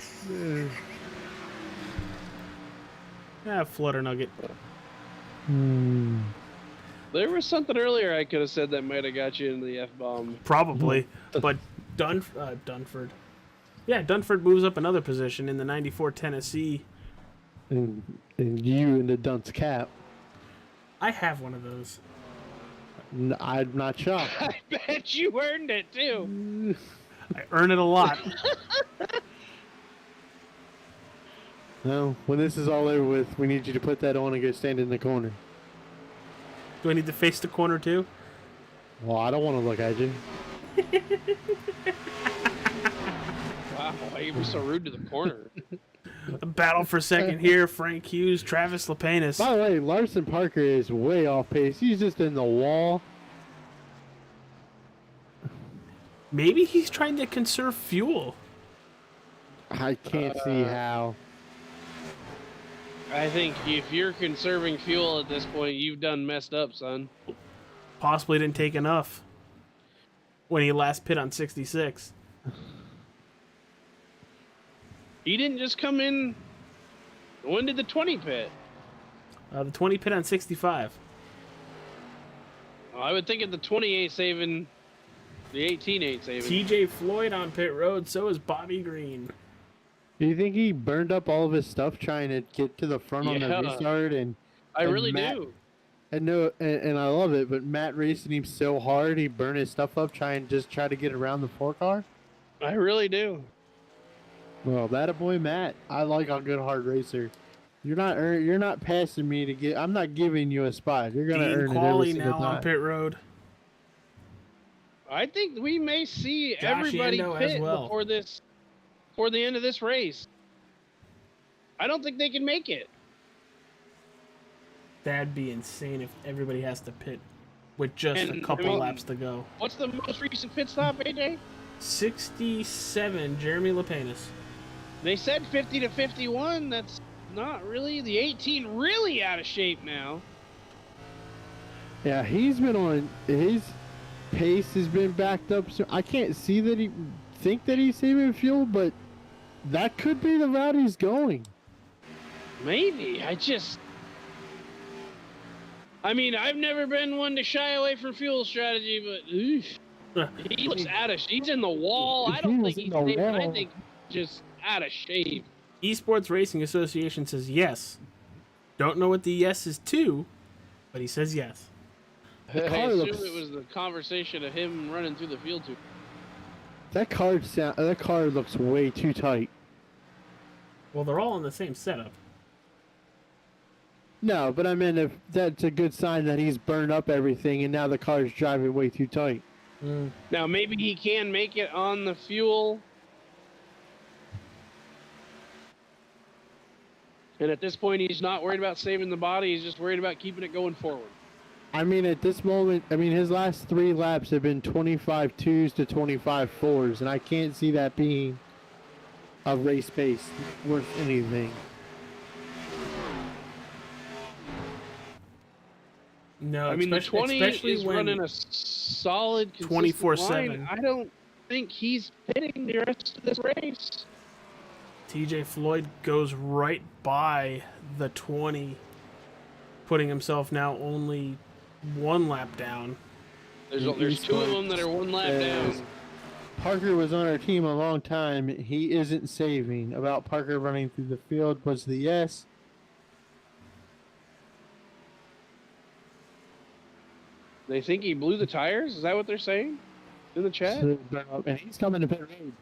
Flutter Nugget. There was something earlier I could have said that might have got you into the F-bomb. Probably, but Dunford. Yeah, Dunford moves up another position in the 94 Tennessee. And you in the dunce cap. I have one of those. I'm not shocked. I bet you earned it too. I earn it a lot. No, when this is all over with, we need you to put that on and go stand in the corner. Do I need to face the corner too? Well, I don't want to look at you. Wow, why you were so rude to the corner? A battle for second here. Frank Hughes, Travis Lepanis. By the way, Larson Parker is way off pace. He's just in the wall. Maybe he's trying to conserve fuel. I can't see how. I think if you're conserving fuel at this point, you've done messed up, son. Possibly didn't take enough when he last pit on 66. He didn't just come in. When did the 20 pit? The 20 pit on 65. Well, I would think if the 28 saving, the 18 ain't saving. TJ Floyd on pit road, so is Bobby Green. Do you think he burned up all of his stuff trying to get to the front on the Yeah. restart? I really Matt, do. and I love it, but Matt racing him so hard, he burned his stuff up trying to get around the 4 car. I really do. Well, that a boy, Matt. I like a good hard racer. You're not passing me to get. I'm not giving you a spot. You're gonna Dean earn it every Qualley single now on time. pit road. I think we may see Josh everybody Ando as pit well. before the end of this race. I don't think they can make it. That'd be insane if everybody has to pit with just And, a couple I mean- laps to go. What's the most recent pit stop, AJ? 67, Jeremy Lepanis. They said 50 to 51. That's not really. The 18 really out of shape now. Yeah, he's been on his pace has been backed up. So I can't see that he's saving fuel, but that could be the route he's going. Maybe. I mean, I've never been one to shy away from fuel strategy, but he looks out of. He's in the wall. I don't think he's saving. I think just out of shape. Esports Racing Association says yes. Don't know what the yes is to, but he says yes. I assume it was the conversation of him running through the field too. That car looks way too tight. Well, they're all in the same setup. No, but I mean, if that's a good sign that he's burned up everything and now the car's driving way too tight. Now maybe he can make it on the fuel. And at this point, he's not worried about saving the body. He's just worried about keeping it going forward. I mean, at this moment, his last 3 laps have been 25 2s to 25 4s, and I can't see that being a race pace worth anything. No, I mean, the especially 20 especially is when running a solid 24/7. line. I don't think he's pitting the rest of this race. TJ Floyd goes right by the 20, putting himself now only 1 lap down. There's 2 of them that are 1 lap down. Parker was on our team a long time. He isn't saving. About Parker running through the field was the yes. They think he blew the tires? Is that what they're saying in the chat? And he's coming to pit road.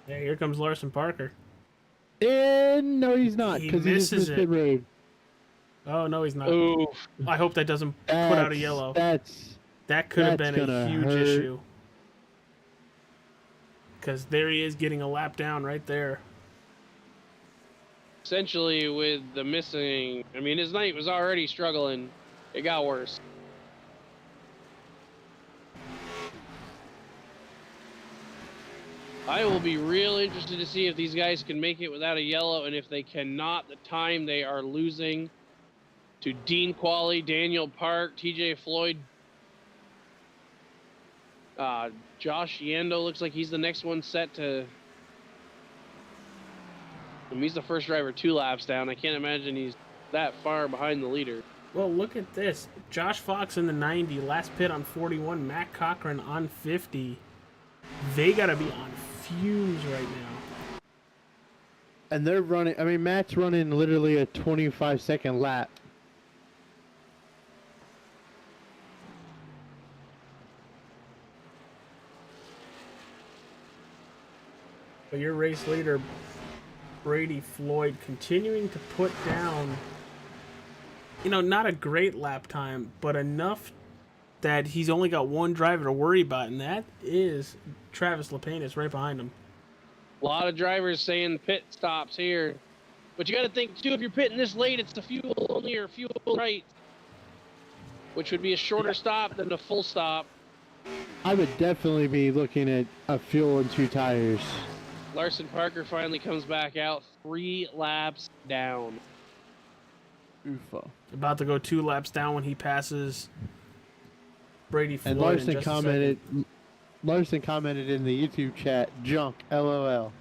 Yeah, here comes Larson Parker. And no, he's not, He because he just misses missed pit it. road. Oh, no, he's not. Ooh. I hope that doesn't put out a yellow. That could have that's been a gonna huge hurt. issue. Because there he is getting a lap down right there. Essentially, with the missing... I mean, his night was already struggling. It got worse. I will be real interested to see if these guys can make it without a yellow, and if they cannot, the time they are losing to Dean Qualley, Daniel Park, TJ Floyd, Josh Yando looks like he's the next one set to... he's the first driver 2 laps down. I can't imagine he's that far behind the leader. Well, look at this. Josh Fox in the 90, last pit on 41, Matt Cochran on 50. They got to be on fumes right now. And they're running, Matt's running literally a 25-second lap. But your race leader, Brady Floyd, continuing to put down, you know, not a great lap time, but enough that he's only got one driver to worry about, and that is Travis Lapinus right behind him. A lot of drivers saying pit stops here. But you got to think, too, if you're pitting this late, it's the fuel only or fuel right, which would be a shorter stop than a full stop. I would definitely be looking at a fuel and 2 tires. Larson Parker finally comes back out 3 laps down. Oofa. About to go 2 laps down when he passes Brady Floyd. And Larson commented in the YouTube chat, junk, LOL.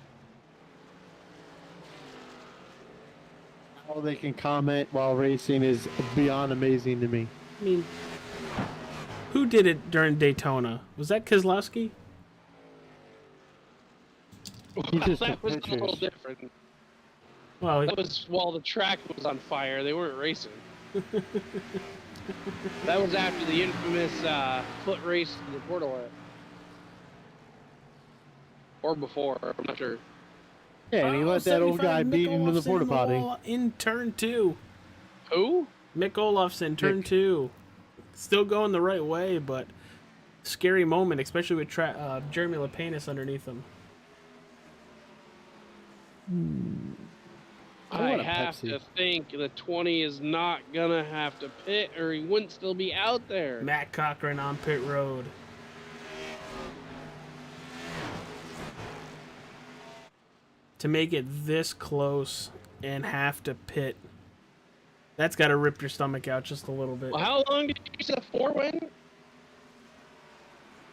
How they can comment while racing is beyond amazing to me. I mean, who did it during Daytona? Was that Keselowski? He just That took was a little pictures. different. Well, That was while the track was on fire. They weren't racing. That was after the infamous foot race to the portal lot. Or before, I'm not sure. Yeah, and he let that old guy 75 beat Mick into the Olofsson porta potty. in turn 2. Who? Mick Olofsson, turn Mick. 2. Still going the right way, but scary moment, especially with Jeremy Lapinus underneath him. I I want a have Pepsi. to think the 20 is not going to have to pit or he wouldn't still be out there. Matt Cochran on pit road. To make it this close and have to pit, that's got to rip your stomach out just a little bit. Well, how long did you say the 4 win?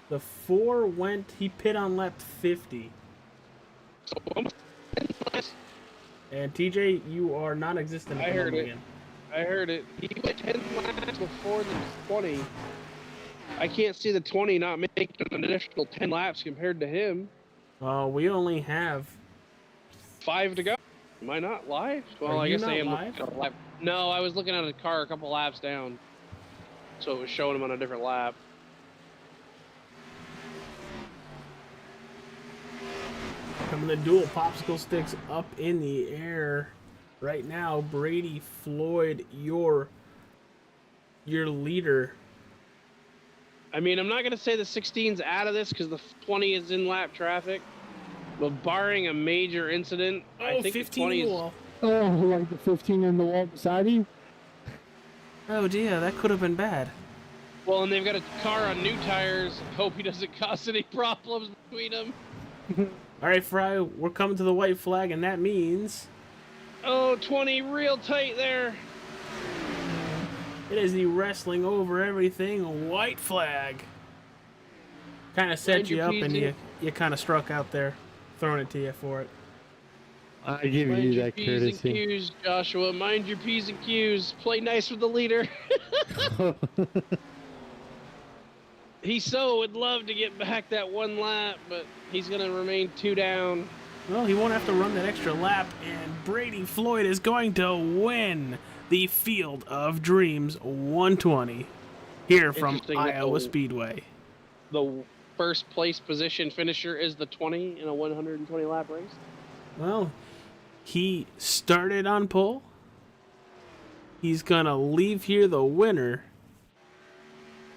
The 4 went, he pit on lap 50. So almost 10 laps. And TJ, you are non-existent at I the heard moment it. again. I heard it. He went 10 laps before the 20. I can't see the 20 not making an additional 10 laps compared to him. We only have 5 to go. Am I not live? Well, Are I you guess I not am live? looking at a lap. No, I was looking at a car a couple laps down. So it was showing him on a different lap. coming the dual popsicle sticks up in the air right now. Brady Floyd, your leader. I mean, I'm not going to say the 16's out of this because the 20 is in lap traffic. But barring a major incident, I think the 15 20 in the is... wall. Oh, like the 15 in the wall beside you? Oh dear, that could have been bad. Well, and they've got a car on new tires. Hope he doesn't cause any problems between them. All right, Fry, we're coming to the white flag, and that means Oh, 20 real tight there. it is the wrestling over everything white flag. Kind of set Mind you your up, P's and and- you kind of struck out there, throwing it to you for it. I give Mind you your that P's and courtesy. Q's, Joshua. Mind your P's and Q's. Play nice with the leader. He so would love to get back that 1 lap, but he's going to remain 2 down. Well, he won't have to run that extra lap, and Brady Floyd is going to win the Field of Dreams 120 here from Interesting that Iowa the- Speedway. The first place position finisher is the 20 in a 120 lap race. Well, he started on pole. He's going to leave here the winner.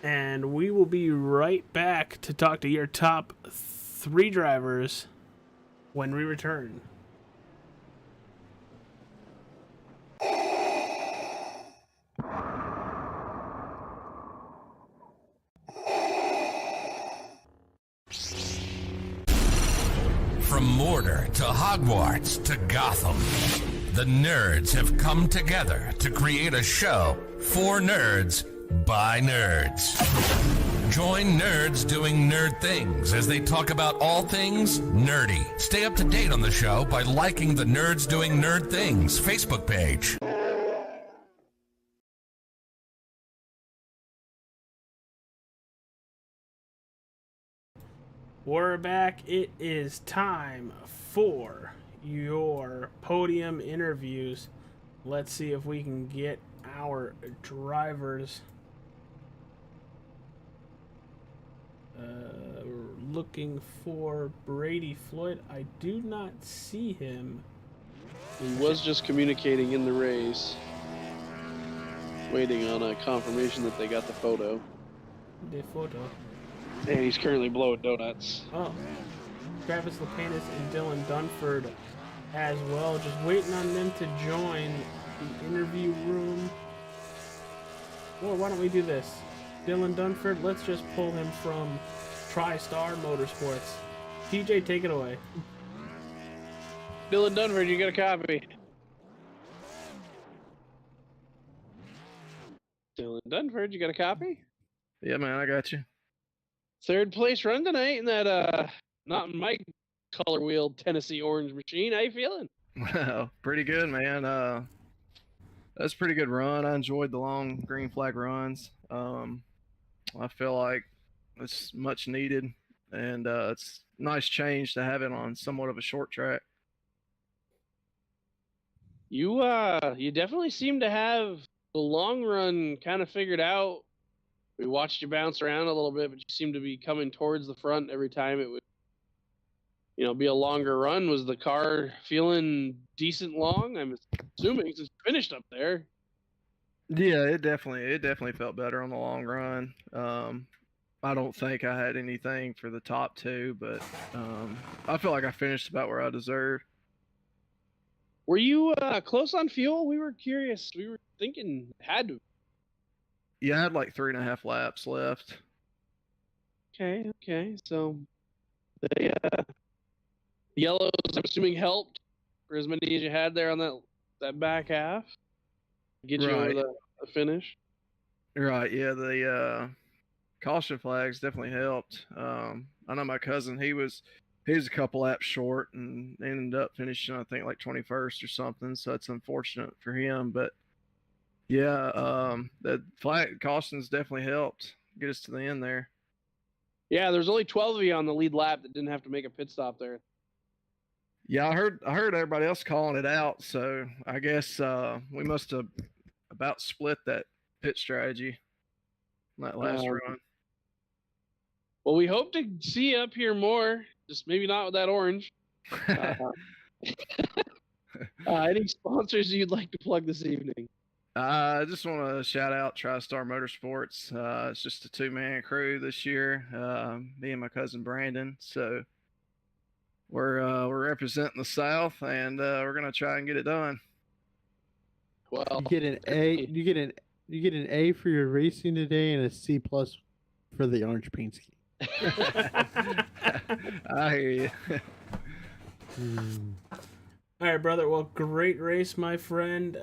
And we will be right back to talk to your top 3 drivers when we return. From Mordor to Hogwarts to Gotham, the nerds have come together to create a show for nerds by nerds. Join nerds doing nerd things as they talk about all things nerdy. Stay up to date on the show by liking the Nerds Doing Nerd Things Facebook page. We're back. It is time for your podium interviews. Let's see if we can get our drivers looking for Brady Floyd. I do not see him. He was just communicating in the race, waiting on a confirmation that they got the photo. The photo. And he's currently blowing donuts. Oh. Travis Lepanis and Dylan Dunford as well. Just waiting on them to join the interview room. Well, why don't we do this? Dylan Dunford, let's just pull him from TriStar Motorsports. TJ, take it away. Dylan Dunford, you got a copy. Dylan Dunford, you got a copy? Yeah, man, I got you. Third place run tonight in that not my color wheeled Tennessee orange machine. How you feeling? Well, pretty good, man. That's a pretty good run. I enjoyed the long green flag runs. I feel like it's much needed, and it's a nice change to have it on somewhat of a short track. You definitely seem to have the long run kind of figured out. We watched you bounce around a little bit, but you seem to be coming towards the front every time it would, be a longer run. Was the car feeling decent long? I'm assuming it's finished up there. Yeah, it definitely felt better on the long run. I don't think I had anything for the top two, but I feel like I finished about where I deserved. Were you close on fuel? We were curious. We were thinking had to. Yeah, I had like 3.5 laps left. Okay. So the yellows, I'm assuming, helped for as many as you had there on that back half. Get you over the finish. Right. Yeah, the caution flags definitely helped. I know my cousin, he was a couple laps short and ended up finishing, I think, like 21st or something. So that's unfortunate for him. But yeah, the flag cautions definitely helped get us to the end there. Yeah, there's only 12 of you on the lead lap that didn't have to make a pit stop there. Yeah, I heard everybody else calling it out. So I guess we must have about split that pit strategy on that last run. Well, we hope to see you up here more. Just maybe not with that orange. Any sponsors you'd like to plug this evening? I just want to shout out TriStar Motorsports. It's just a 2-man crew this year. Me and my cousin Brandon. So we're representing the South, and we're gonna try and get it done. Well, You get an A. You get an A for your racing today and a C+ for the orange paint scheme. I hear you. All right, brother. Well, great race, my friend.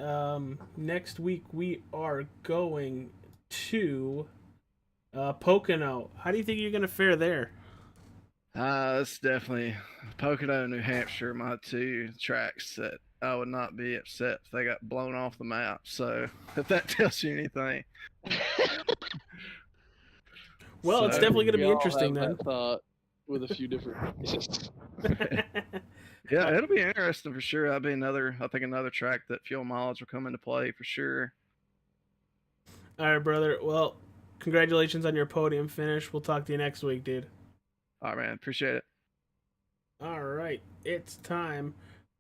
Next week we are going to Pocono. How do you think you're going to fare there? It's definitely Pocono, New Hampshire, my two tracks that I would not be upset if they got blown off the map. So if that tells you anything. Well, it's definitely going to be interesting then. With a few different races. Yeah, it'll be interesting for sure. That'll be another track that fuel mileage will come into play for sure. All right, brother. Well, congratulations on your podium finish. We'll talk to you next week, dude. All right, man. Appreciate it. All right. It's time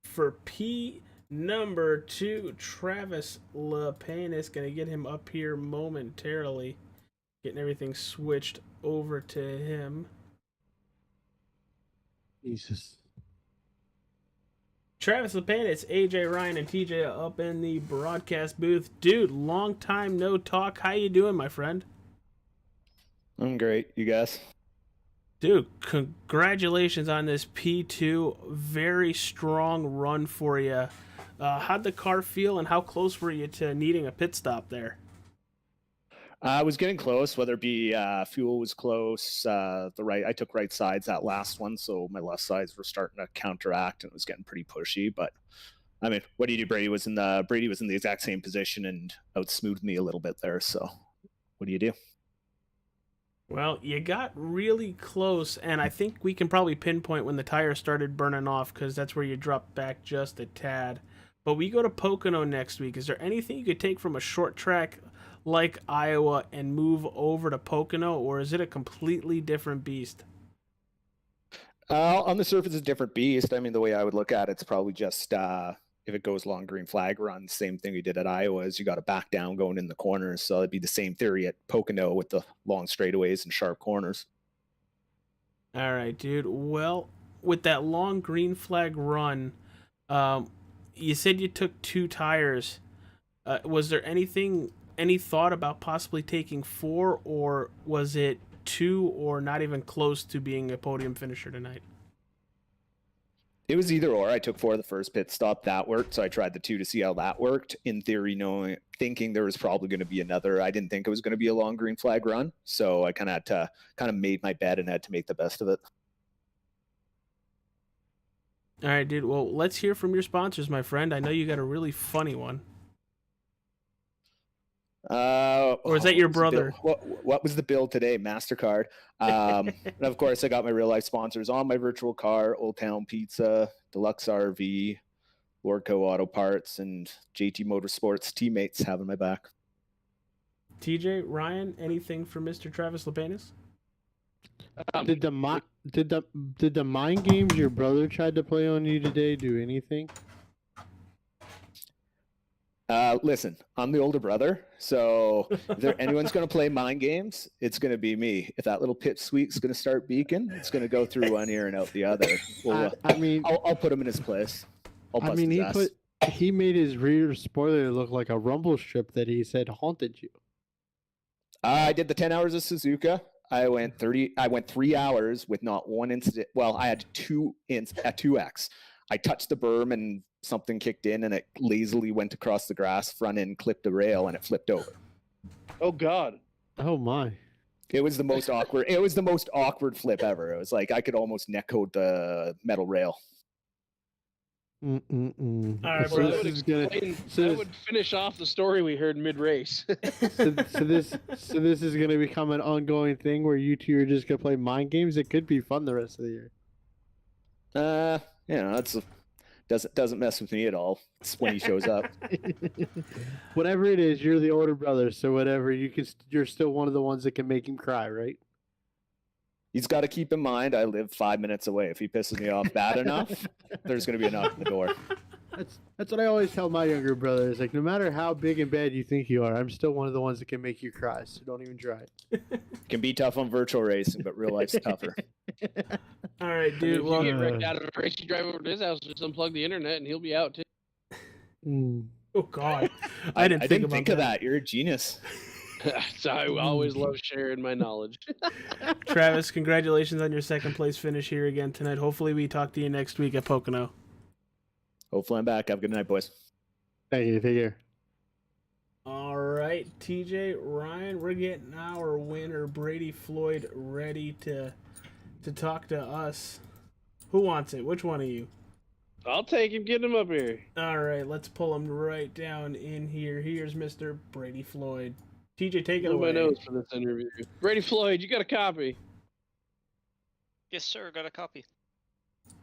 for P number 2. Travis Lepanis. Going to get him up here momentarily. Getting everything switched over to him. Jesus. Travis Lepanis, AJ Ryan, and TJ up in the broadcast booth. Dude, long time no talk. How you doing, my friend? I'm great. You guys? Dude, congratulations on this P2. Very strong run for you. How'd the car feel, and how close were you to needing a pit stop there? I was getting close, whether it be fuel was close. I took right sides that last one, so my left sides were starting to counteract, and it was getting pretty pushy. But I mean, what do you do? Brady was in the exact same position and outsmoothed me a little bit there. So what do you do? Well, you got really close, and I think we can probably pinpoint when the tires started burning off, because that's where you dropped back just a tad. But we go to Pocono next week. Is there anything you could take from a short track like Iowa and move over to Pocono, or is it a completely different beast? On the surface, it's a different beast. I mean, the way I would look at it's probably just if it goes long green flag run, same thing we did at Iowa is you got to back down going in the corners. So it'd be the same theory at Pocono with the long straightaways and sharp corners. All right, dude. Well, with that long green flag run, you said you took 2 tires. Was there any thought about possibly taking 4, or was it 2, or not even close to being a podium finisher tonight? It was either or. I took 4 of the first pit stop. That worked. So I tried the 2 to see how that worked. In theory, thinking there was probably going to be another. I didn't think it was going to be a long green flag run. So I kind of made my bet and had to make the best of it. All right, dude. Well, let's hear from your sponsors, my friend. I know you got a really funny one. Or is that your brother? What was the bill today? MasterCard. And of course, I got my real life sponsors on my virtual car: Old Town Pizza, Deluxe RV, Lordco Auto Parts, and JT Motorsports. Teammates having my back. TJ, Ryan, anything for Mr. Travis Lepanis? Did the mind games your brother tried to play on you today do anything? Listen, I'm the older brother, so if anyone's going to play mind games, it's going to be me. If that little pipsqueak's going to start beaking, it's going to go through one ear and out the other. Well, I'll put him in his place. He made his rear spoiler look like a rumble strip that he said haunted you. I did the 10 hours of Suzuka. I went 3 hours with not one incident. Well, I had 2x. I touched the berm and something kicked in and it lazily went across the grass, front end clipped a rail and it flipped over. Oh God. Oh my. It was the most awkward. It was the most awkward flip ever. It was like I could almost neck code the metal rail. All right, bro. That would finish off the story we heard mid-race. so this is gonna become an ongoing thing where you two are just gonna play mind games. It could be fun the rest of the year. That's doesn't mess with me at all. It's when he shows up. Whatever it is, you're the older brother, so whatever you're still one of the ones that can make him cry, right? He's got to keep in mind I live 5 minutes away. If he pisses me off bad enough, there's going to be a knock on the door. That's what I always tell my younger brothers. Like, no matter how big and bad you think you are, I'm still one of the ones that can make you cry. So don't even try it. Can be tough on virtual racing, but real life's tougher. All right, dude. If you get wrecked out of a race, you drive over to his house, just unplug the internet, and he'll be out too. Oh God, I didn't think of that. You're a genius. So I always love sharing my knowledge. Travis, congratulations on your second place finish here again tonight. Hopefully we talk to you next week at Pocono. Hopefully I'm back. Have a good night, boys. Thank you. Take care. All right, TJ, Ryan, we're getting our winner, Brady Floyd, ready to talk to us. Who wants it? Which one of you? I'll take him. Get him up here. All right, let's pull him right down in here. Here's Mr. Brady Floyd. TJ, take it away. My nose for this interview. Brady Floyd, you got a copy? Yes, sir. Got a copy.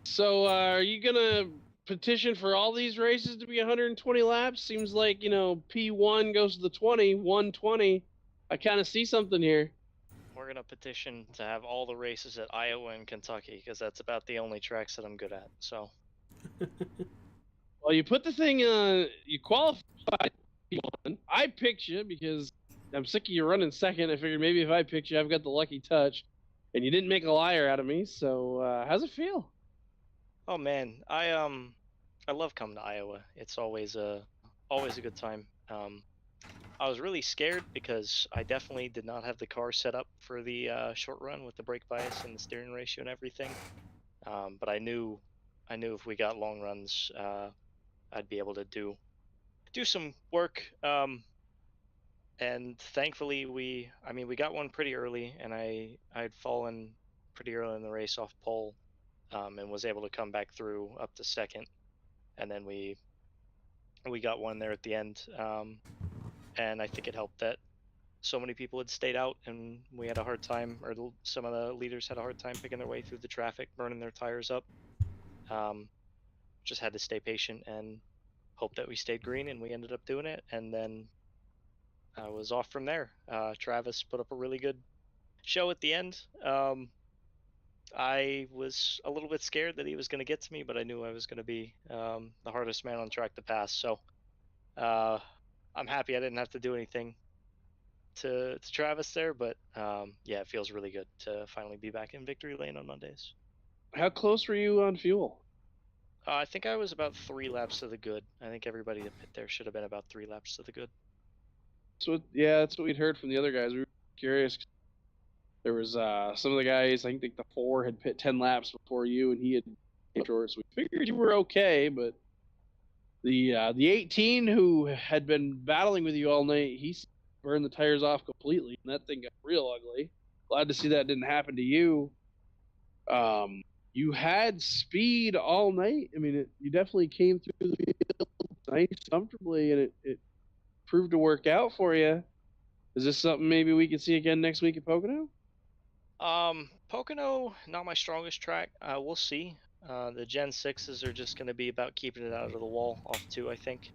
So, are you gonna petition for all these races to be 120 laps? Seems like P1 goes to the 120. I kind of see something here. We're gonna petition to have all the races at Iowa and Kentucky because that's about the only tracks that I'm good at. So. Well, you put the thing on. You qualified P1. I picked you because I'm sick of you running second. I figured maybe if I picked you, I've got the lucky touch. And you didn't make a liar out of me, so how's it feel? Oh man, I love coming to Iowa. It's always a good time. I was really scared because I definitely did not have the car set up for the short run with the brake bias and the steering ratio and everything. But I knew if we got long runs, I'd be able to do some work. And thankfully we got one pretty early, and I'd fallen pretty early in the race off pole, and was able to come back through up to second, and then we got one there at the end, and I think it helped that so many people had stayed out, and we had a hard time, or some of the leaders had a hard time picking their way through the traffic, burning their tires up. Just had to stay patient and hope that we stayed green, and we ended up doing it, and then I was off from there. Travis put up a really good show at the end. I was a little bit scared that he was going to get to me, but I knew I was going to be the hardest man on track to pass. So I'm happy I didn't have to do anything to Travis there, but yeah, it feels really good to finally be back in victory lane on Mondays. How close were you on fuel? I think I was about 3 laps to the good. I think everybody that pit there should have been about 3 laps to the good. So yeah, that's what we'd heard from the other guys. We were curious. There was some of the guys. I think the 4 had pit 10 laps before you, and he had short. So we figured you were okay, but the 18 who had been battling with you all night, he burned the tires off completely, and that thing got real ugly. Glad to see that didn't happen to you. You had speed all night. I mean, you definitely came through the field nice, comfortably, and it proved to work out for you. Is this something maybe we could see again next week at Pocono? Pocono, not my strongest track. We'll see. The Gen 6s are just going to be about keeping it out of the wall off 2, I think.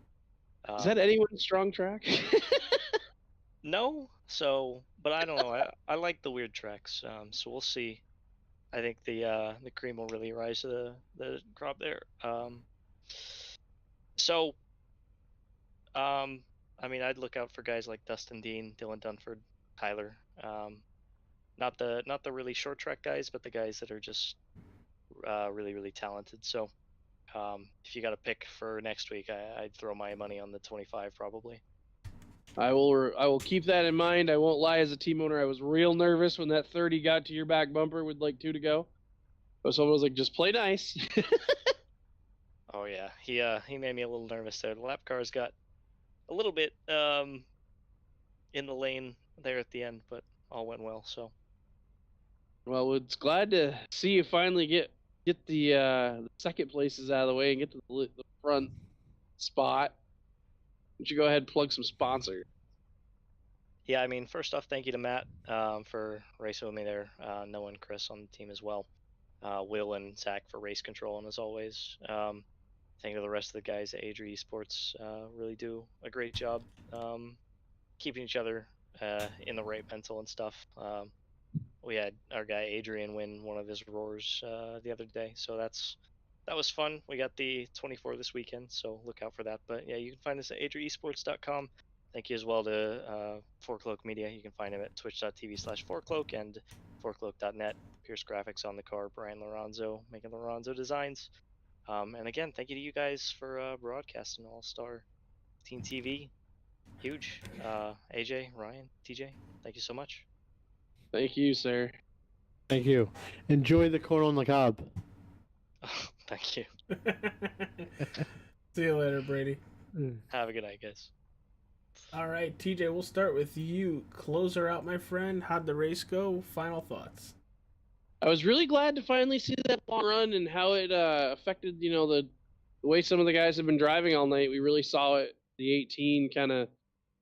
Is that anyone's strong track? No, but I don't know. I like the weird tracks, so we'll see. I think the cream will really rise to the crop there. I mean, I'd look out for guys like Dustin Dean, Dylan Dunford, Tyler. Not the really short track guys, but the guys that are just really talented. So if you got to pick for next week, I'd throw my money on the 25 probably. I will keep that in mind. I won't lie, as a team owner, I was real nervous when that 30 got to your back bumper with like 2 to go. But someone was like, just play nice. Oh yeah, he made me a little nervous there. The lap cars got a little bit in the lane there at the end, but all went well. So Well, it's glad to see you finally get the second places out of the way and get to the front spot. Why don't you go ahead and plug some sponsors? yeah, I mean, first off, thank you to Matt for racing with me there. Noah and Chris on the team as well. Will and Zach for race control, and as always, thank you to the rest of the guys at Adri Esports. Really do a great job keeping each other in the right mental and stuff. We had our guy Adrian win one of his roars the other day, so that was fun. We got the 24 this weekend, so look out for that. But yeah, you can find us at adriesports.com. Thank you as well to 4Cloak Media. You can find him at twitch.tv/4Cloak and 4Cloak.net. Pierce Graphics on the car, Brian Lorenzo making Lorenzo designs. And again, thank you to you guys for broadcasting All-Star 15 TV. Huge. AJ, Ryan, TJ, thank you so much. Thank you, sir. Thank you. Enjoy the corn on the cob. Thank you. See you later, Brady. Have a good night, guys. All right, TJ, we'll start with you. Close her out, my friend. How'd the race go? Final thoughts. I was really glad to finally see that long run and how it affected, the way some of the guys have been driving all night. We really saw it. The 18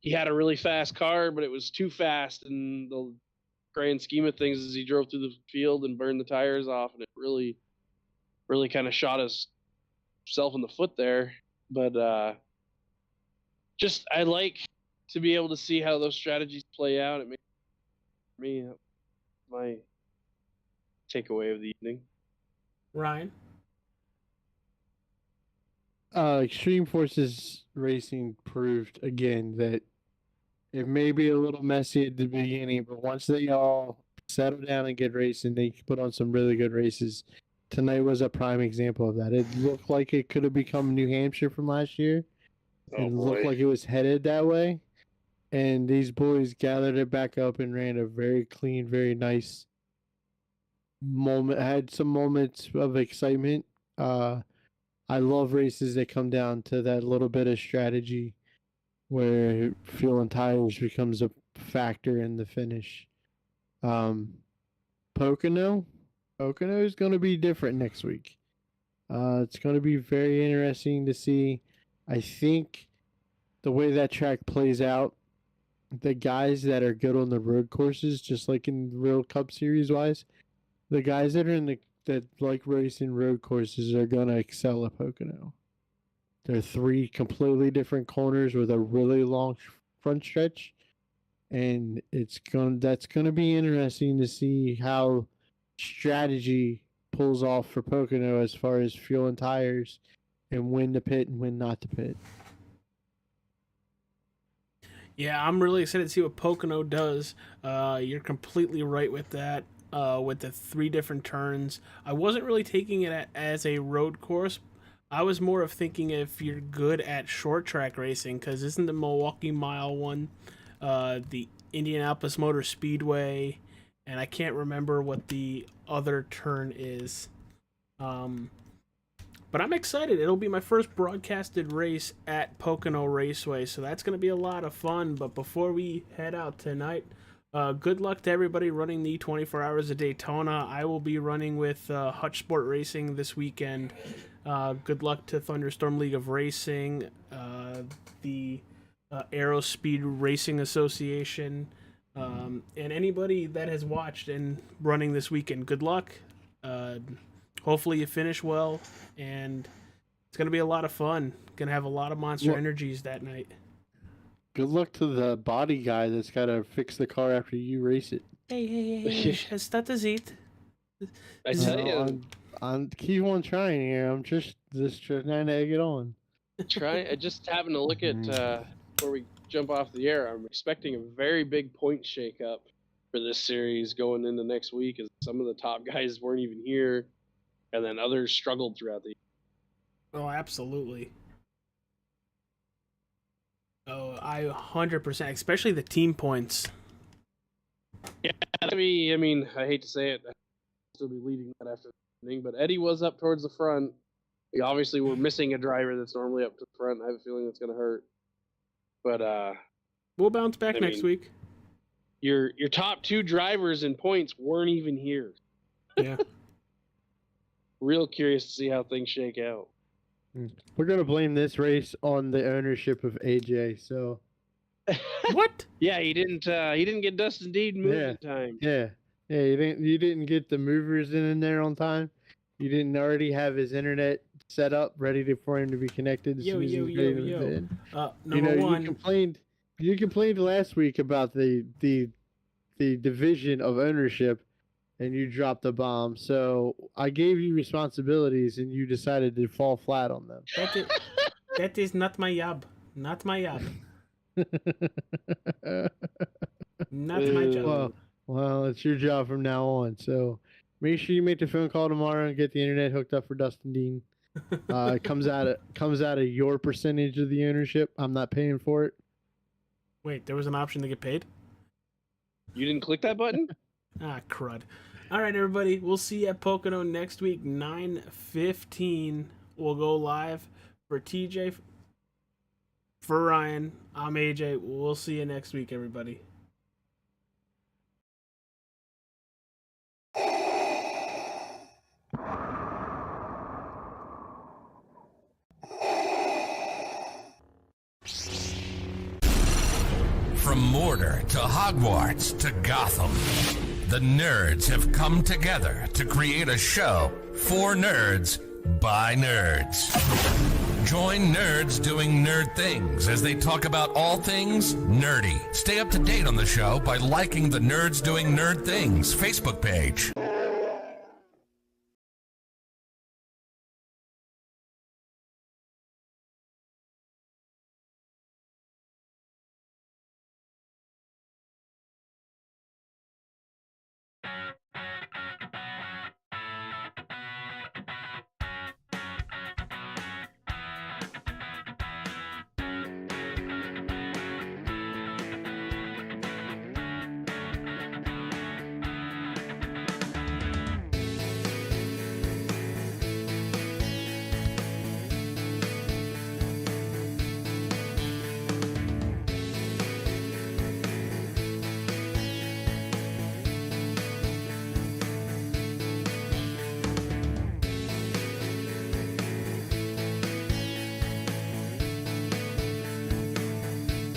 he had a really fast car, but it was too fast in the grand scheme of things as he drove through the field and burned the tires off, and it really kind of shot himself in the foot there. But I like to be able to see how those strategies play out. It makes me my takeaway of the evening. Ryan? Extreme Forces Racing proved again that it may be a little messy at the beginning, but once they all settle down and get racing, they put on some really good races. Tonight was a prime example of that. It looked like it could have become New Hampshire from last year. It looked like it was headed that way. And these boys gathered it back up and ran a very clean, very nice moment. Had some moments of excitement. I love races that come down to that little bit of strategy where fuel and tires becomes a factor in the finish. Pocono is going to be different next week. It's going to be very interesting to see. I think the way that track plays out, the guys that are good on the road courses, just like in real Cup Series wise, the guys that are that like racing road courses are going to excel at Pocono. There are 3 completely different corners with a really long front stretch, and that's going to be interesting to see how strategy pulls off for Pocono as far as fuel and tires and when to pit and when not to pit. Yeah, I'm really excited to see what Pocono does. You're completely right with that. With the 3 different turns, I wasn't really taking it as a road course. I was more of thinking if you're good at short track racing, because isn't the Milwaukee Mile one, the Indianapolis Motor Speedway, and I can't remember what the other turn is. But I'm excited. It'll be my first broadcasted race at Pocono Raceway, so that's going to be a lot of fun. But before we head out tonight, good luck to everybody running the 24 Hours of Daytona. I will be running with Hutch Sport Racing this weekend. Good luck to Thunderstorm League of Racing, the Aerospeed Racing Association, and anybody that has watched and running this weekend. Good luck. Hopefully you finish well, and it's going to be a lot of fun. Going to have a lot of Monster Energies that night. Good luck to the body guy that's got to fix the car after you race it. Hey, that is it. I tell you, I'm keep on trying here. I'm just trying to egg it on. Just having to look at before we jump off the air. I'm expecting a very big point shakeup for this series going into next week, as some of the top guys weren't even here, and then others struggled throughout the year. Oh, absolutely. Oh, I 100%, especially the team points. Yeah, I mean, I hate to say it, I'll still be leading that after the inning, but Eddie was up towards the front. We obviously were missing a driver that's normally up to the front. I have a feeling it's going to hurt. But we'll bounce back next week. Your top 2 drivers in points weren't even here. Yeah. Real curious to see how things shake out. We're gonna blame this race on the ownership of AJ. So what? Yeah, he didn't get Dustin Deed moved in time. Yeah. You didn't get the movers in there on time. You didn't already have his internet set up ready for him to be connected. Yo. Number one. You complained last week about the division of ownership, and you dropped the bomb. So I gave you responsibilities, and you decided to fall flat on them. That is not my job. Not my job. Not my job. Well, it's your job from now on. So make sure you make the phone call tomorrow and get the internet hooked up for Dustin Dean. It comes out of your percentage of the ownership. I'm not paying for it. Wait, there was an option to get paid? You didn't click that button? Ah, crud. All right, everybody. We'll see you at Pocono next week, 9:15. We'll go live for TJ, for Ryan. I'm AJ. We'll see you next week, everybody. From Mordor to Hogwarts to Gotham, the nerds have come together to create a show for nerds by nerds. Join nerds doing nerd things as they talk about all things nerdy. Stay up to date on the show by liking the Nerds Doing Nerd Things Facebook page.